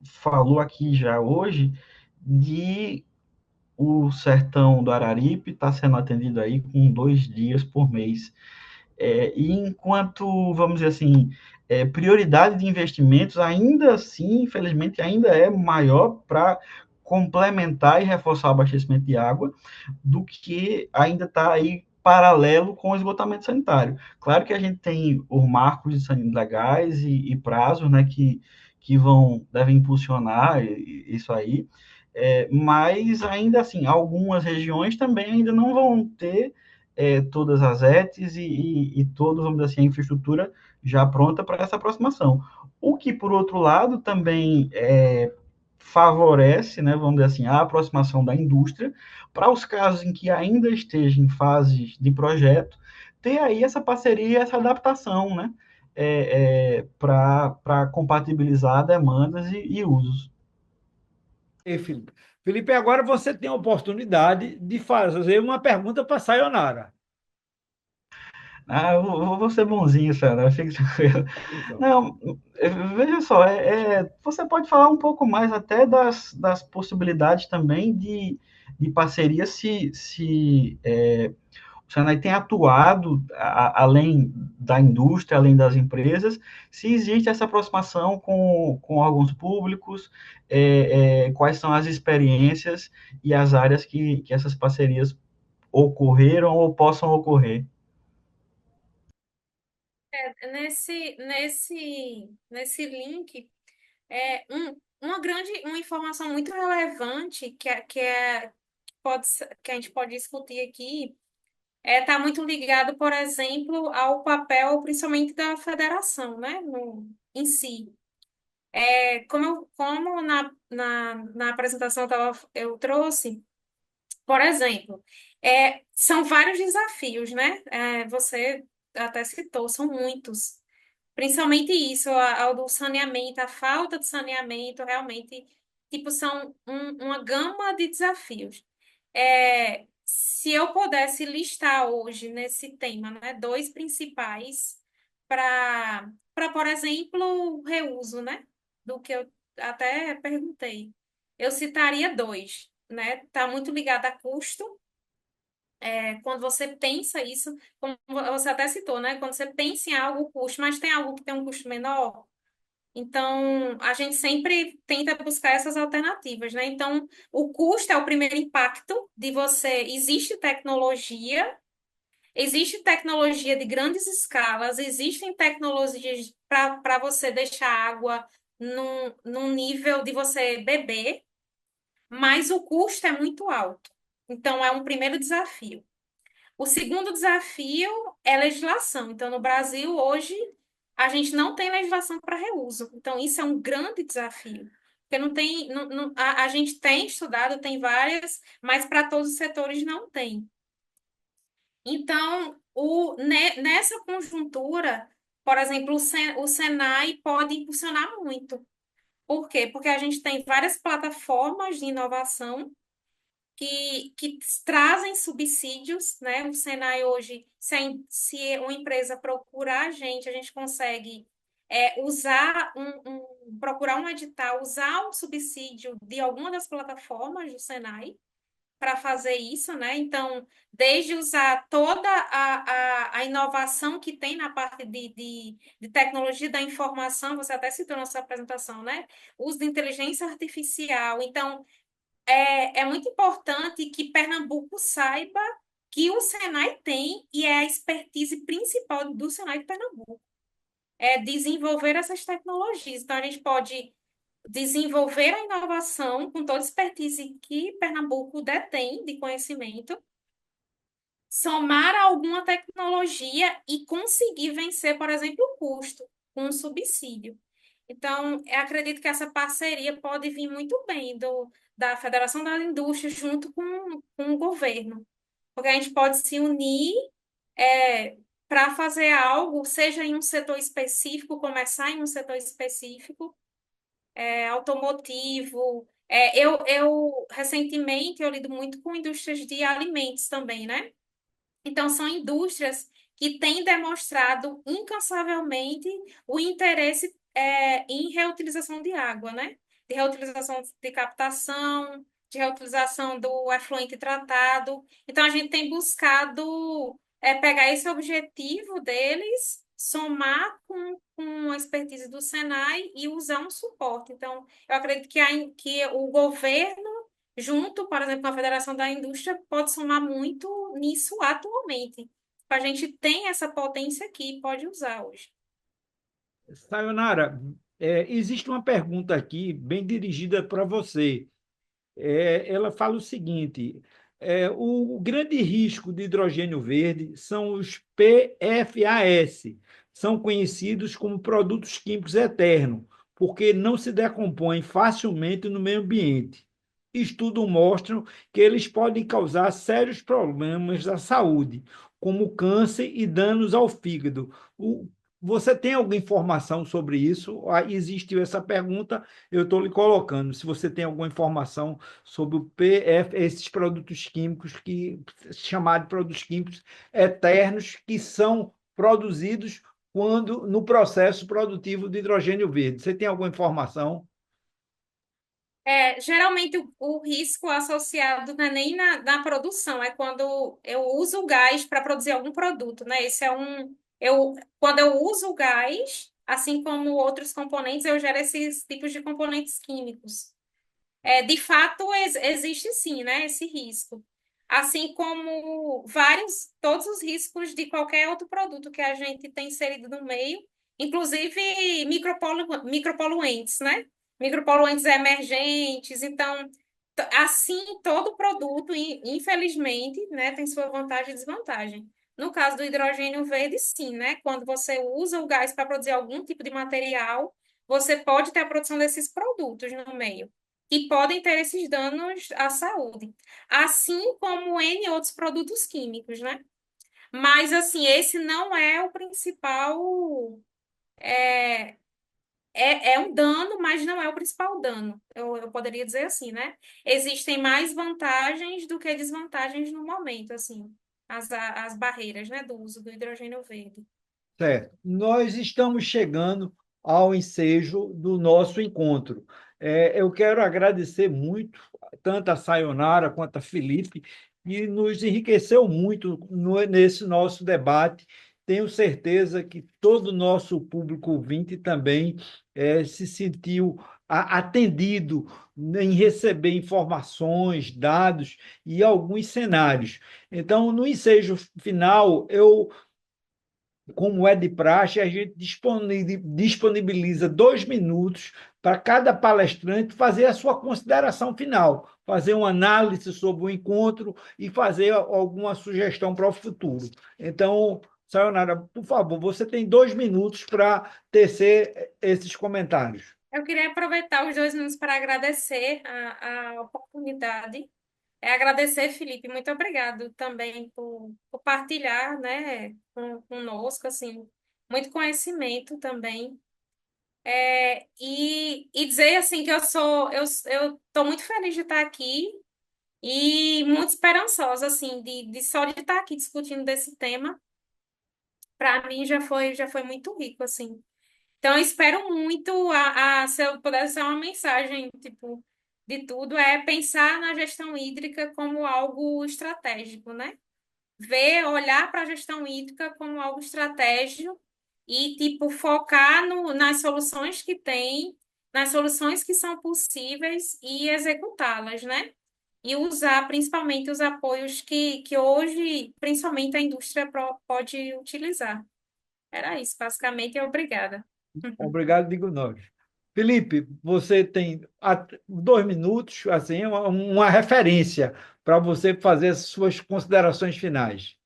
falou aqui já hoje de o sertão do Araripe está sendo atendido aí com 2 dias por mês. E enquanto, vamos dizer assim, prioridade de investimentos, ainda assim, infelizmente, ainda é maior para complementar e reforçar o abastecimento de água do que ainda está aí paralelo com o esgotamento sanitário. Claro que a gente tem os marcos de saneamento legais e prazos, né, que devem impulsionar isso aí, mas ainda assim, algumas regiões também ainda não vão ter todas as ETs e toda, vamos dizer assim, a infraestrutura já pronta para essa aproximação. O que, por outro lado, também favorece, né, vamos dizer assim, a aproximação da indústria para os casos em que ainda esteja em fases de projeto, ter aí essa parceria, essa adaptação, né, para compatibilizar demandas e usos. E, Felipe. Felipe, agora você tem a oportunidade de fazer uma pergunta para a Sayonara. Eu vou ser bonzinho, Sandra, fique tranquilo. Então, Não, veja só, você pode falar um pouco mais até das possibilidades também de parceria se o Senai tem atuado além da indústria, além das empresas, se existe essa aproximação com órgãos públicos, quais são as experiências e as áreas que essas parcerias ocorreram ou possam ocorrer. Nesse link, uma informação muito relevante que a gente pode discutir aqui está muito ligado, por exemplo, ao papel, principalmente da federação, né, em si. Como na apresentação eu trouxe, por exemplo, são vários desafios, né? Você até citou, são muitos. Principalmente isso, ao do saneamento, a falta de saneamento, realmente, tipo, são uma gama de desafios. Se eu pudesse listar hoje nesse tema, né, dois principais para, por exemplo, o reuso, né, do que eu até perguntei, eu citaria dois, né, tá muito ligado a custo. Quando você pensa isso, como você até citou, né? Quando você pensa em algo, o custo, mas tem algo que tem um custo menor, então a gente sempre tenta buscar essas alternativas, né? Então, o custo é o primeiro impacto de você. Existe tecnologia de grandes escalas, existem tecnologias para você deixar a água num nível de você beber, mas o custo é muito alto. Então, é um primeiro desafio. O segundo desafio é legislação. Então, no Brasil, hoje, a gente não tem legislação para reuso. Então, isso é um grande desafio. Porque não tem, a gente tem estudado, tem várias, mas para todos os setores não tem. Então, nessa conjuntura, por exemplo, o Senai pode impulsionar muito. Por quê? Porque a gente tem várias plataformas de inovação que trazem subsídios, né? O Senai hoje, se uma empresa procurar a gente consegue procurar um edital, usar o subsídio de alguma das plataformas do Senai para fazer isso, né? Então, desde usar toda a inovação que tem na parte de tecnologia da informação, você até citou na sua apresentação, né? Uso de inteligência artificial. Então, é muito importante que Pernambuco saiba que o Senai tem e é a expertise principal do Senai de Pernambuco, é desenvolver essas tecnologias. Então, a gente pode desenvolver a inovação com toda a expertise que Pernambuco detém de conhecimento, somar alguma tecnologia e conseguir vencer, por exemplo, o custo com um subsídio. Então, eu acredito que essa parceria pode vir muito bem da Federação das Indústrias junto com o governo, porque a gente pode se unir para fazer algo, seja em um setor específico, começar em um setor específico, automotivo. Recentemente, eu lido muito com indústrias de alimentos também, né? Então, são indústrias que têm demonstrado incansavelmente o interesse em reutilização de água, né? De reutilização de captação, de reutilização do efluente tratado. Então, a gente tem buscado pegar esse objetivo deles, somar com a expertise do Senai e usar um suporte. Então, eu acredito que o governo junto, por exemplo, com a Federação da Indústria, pode somar muito nisso atualmente. A gente tem essa potência aqui, pode usar hoje. Sayonara, existe uma pergunta aqui bem dirigida para você. Ela fala o seguinte: o grande risco de hidrogênio verde são os PFAS, são conhecidos como produtos químicos eternos, porque não se decompõem facilmente no meio ambiente. Estudos mostram que eles podem causar sérios problemas à saúde, como câncer e danos ao fígado. Você tem alguma informação sobre isso? Existiu essa pergunta, eu estou lhe colocando. Se você tem alguma informação sobre o PF, esses produtos químicos que chamados de produtos químicos eternos que são produzidos quando no processo produtivo de hidrogênio verde. Você tem alguma informação? Geralmente o risco associado não é nem na produção, é quando eu uso o gás para produzir algum produto, né? Esse é quando eu uso o gás, assim como outros componentes, eu gero esses tipos de componentes químicos. De fato, existe sim, né, esse risco. Assim como todos os riscos de qualquer outro produto que a gente tem inserido no meio, inclusive micropoluentes, né? Micropoluentes emergentes. Então, assim, todo produto, infelizmente, né, tem sua vantagem e desvantagem. No caso do hidrogênio verde, sim, né? Quando você usa o gás para produzir algum tipo de material, você pode ter a produção desses produtos no meio que podem ter esses danos à saúde, assim como N outros produtos químicos, né? Mas, assim, esse não é o principal. É, é um dano, mas não é o principal dano. Eu poderia dizer assim, né? Existem mais vantagens do que desvantagens no momento, assim, as barreiras, né, do uso do hidrogênio verde. Certo. Nós estamos chegando ao ensejo do nosso encontro. Eu quero agradecer muito, tanto a Sayonara quanto a Felipe, que nos enriqueceu muito nesse nosso debate. Tenho certeza que todo o nosso público ouvinte também se sentiu atendido em receber informações, dados e alguns cenários. Então, no ensejo final, como é de praxe, a gente disponibiliza 2 minutos para cada palestrante fazer a sua consideração final, fazer uma análise sobre o encontro e fazer alguma sugestão para o futuro. Então, Sayonara, por favor, você tem 2 minutos para tecer esses comentários. Eu queria aproveitar os 2 minutos para agradecer a oportunidade Agradecer, Felipe, muito obrigado também por partilhar, né, conosco, assim, muito conhecimento também. E dizer, assim, que eu estou muito feliz de estar aqui e muito esperançosa, assim, de só de estar aqui discutindo desse tema, para mim já foi muito rico, assim. Então, eu espero muito, se eu pudesse dar uma mensagem, tipo, de tudo, é pensar na gestão hídrica como algo estratégico, né? Olhar para a gestão hídrica como algo estratégico e, tipo, focar nas soluções que tem, nas soluções que são possíveis e executá-las, né? E usar principalmente os apoios que hoje, principalmente a indústria pode utilizar. Era isso, basicamente, e obrigada. Obrigado, digo nós. Felipe, você tem 2 minutos, assim, uma referência para você fazer as suas considerações finais.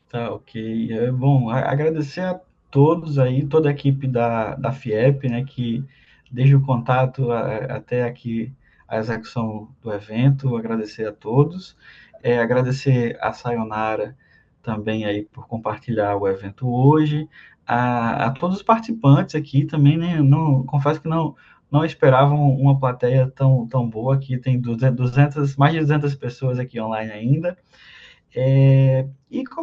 Tá, ok. Bom, agradecer a todos aí, toda a equipe da FIEP, né, que desde o contato até aqui a execução do evento, agradecer a todos. Agradecer a Sayonara também aí por compartilhar o evento hoje, a todos os participantes aqui também, né, não, confesso que não esperavam uma plateia tão boa aqui, tem 200, mais de 200 pessoas aqui online ainda, e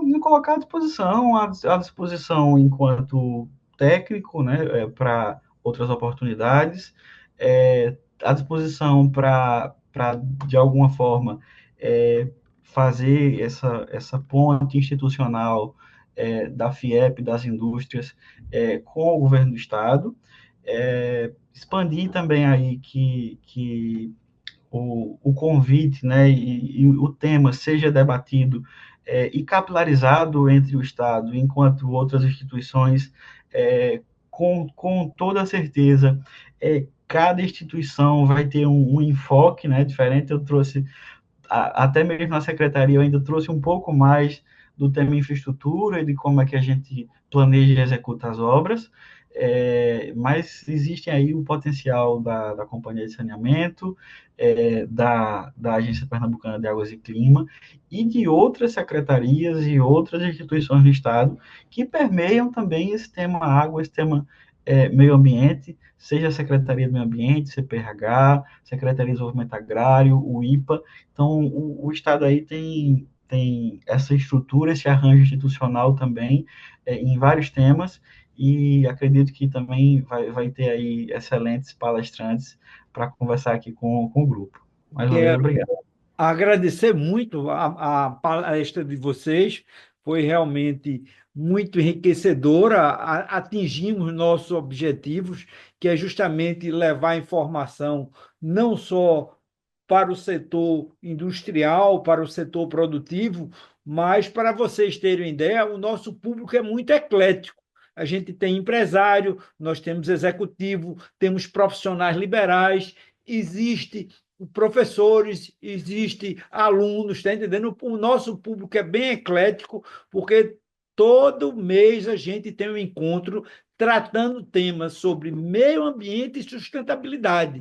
me colocar à disposição enquanto técnico, né, para outras oportunidades, à disposição para de alguma forma, fazer essa ponte institucional da FIEP, das indústrias, com o governo do Estado, expandir também aí que o convite, né, e o tema seja debatido e capilarizado entre o Estado, enquanto outras instituições, com toda certeza, cada instituição vai ter um enfoque, né, diferente. Eu trouxe, até mesmo na secretaria, eu ainda trouxe um pouco mais do tema infraestrutura e de como é que a gente planeja e executa as obras, mas existem aí o potencial da Companhia de Saneamento, da Agência Pernambucana de Águas e Clima e de outras secretarias e outras instituições do Estado que permeiam também esse tema água, esse tema meio ambiente, seja a Secretaria do Meio Ambiente, CPRH, Secretaria de Desenvolvimento Agrário, o IPA. Então, o Estado aí tem essa estrutura, esse arranjo institucional também, em vários temas, e acredito que também vai ter aí excelentes palestrantes para conversar aqui com o grupo. Mais uma vez, Quero obrigado. agradecer muito a palestra de vocês, foi realmente muito enriquecedora. Atingimos nossos objetivos, que é justamente levar informação não só para o setor industrial, para o setor produtivo, mas para vocês terem uma ideia, o nosso público é muito eclético. A gente tem empresário, nós temos executivo, temos profissionais liberais, existe professores, existe alunos, está entendendo? O nosso público é bem eclético, porque todo mês a gente tem um encontro tratando temas sobre meio ambiente e sustentabilidade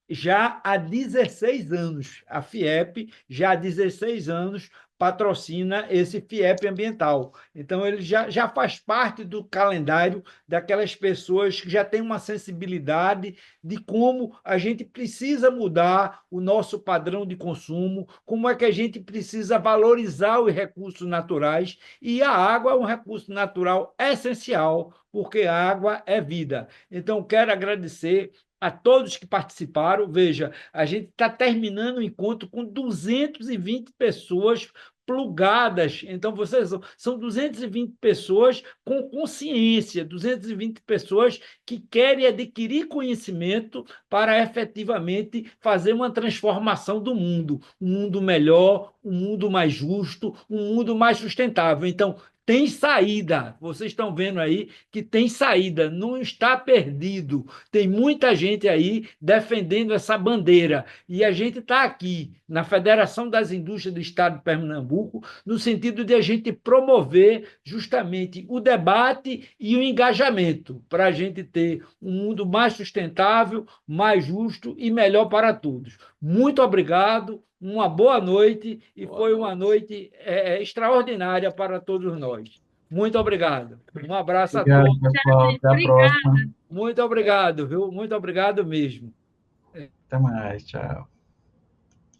já há 16 anos. A FIEP, já há 16 anos, patrocina esse FIEP ambiental. Então, ele já faz parte do calendário daquelas pessoas que já têm uma sensibilidade de como a gente precisa mudar o nosso padrão de consumo, como é que a gente precisa valorizar os recursos naturais, e a água é um recurso natural essencial, porque a água é vida. Então, quero agradecer a todos que participaram. Veja, a gente está terminando o encontro com 220 pessoas plugadas. Então, vocês são 220 pessoas com consciência, 220 pessoas que querem adquirir conhecimento para efetivamente fazer uma transformação do mundo, um mundo melhor, um mundo mais justo, um mundo mais sustentável. Então, tem saída. Vocês estão vendo aí que tem saída, não está perdido. Tem muita gente aí defendendo essa bandeira. E a gente está aqui, na Federação das Indústrias do Estado de Pernambuco, no sentido de a gente promover justamente o debate e o engajamento, para a gente ter um mundo mais sustentável, mais justo e melhor para todos. Muito obrigado, uma boa noite, e foi uma noite extraordinária para todos nós. Muito obrigado. Um abraço a Obrigado, todos. pessoal. Até a Obrigada. próxima. Muito obrigado, viu? Muito obrigado mesmo. Até mais. Tchau.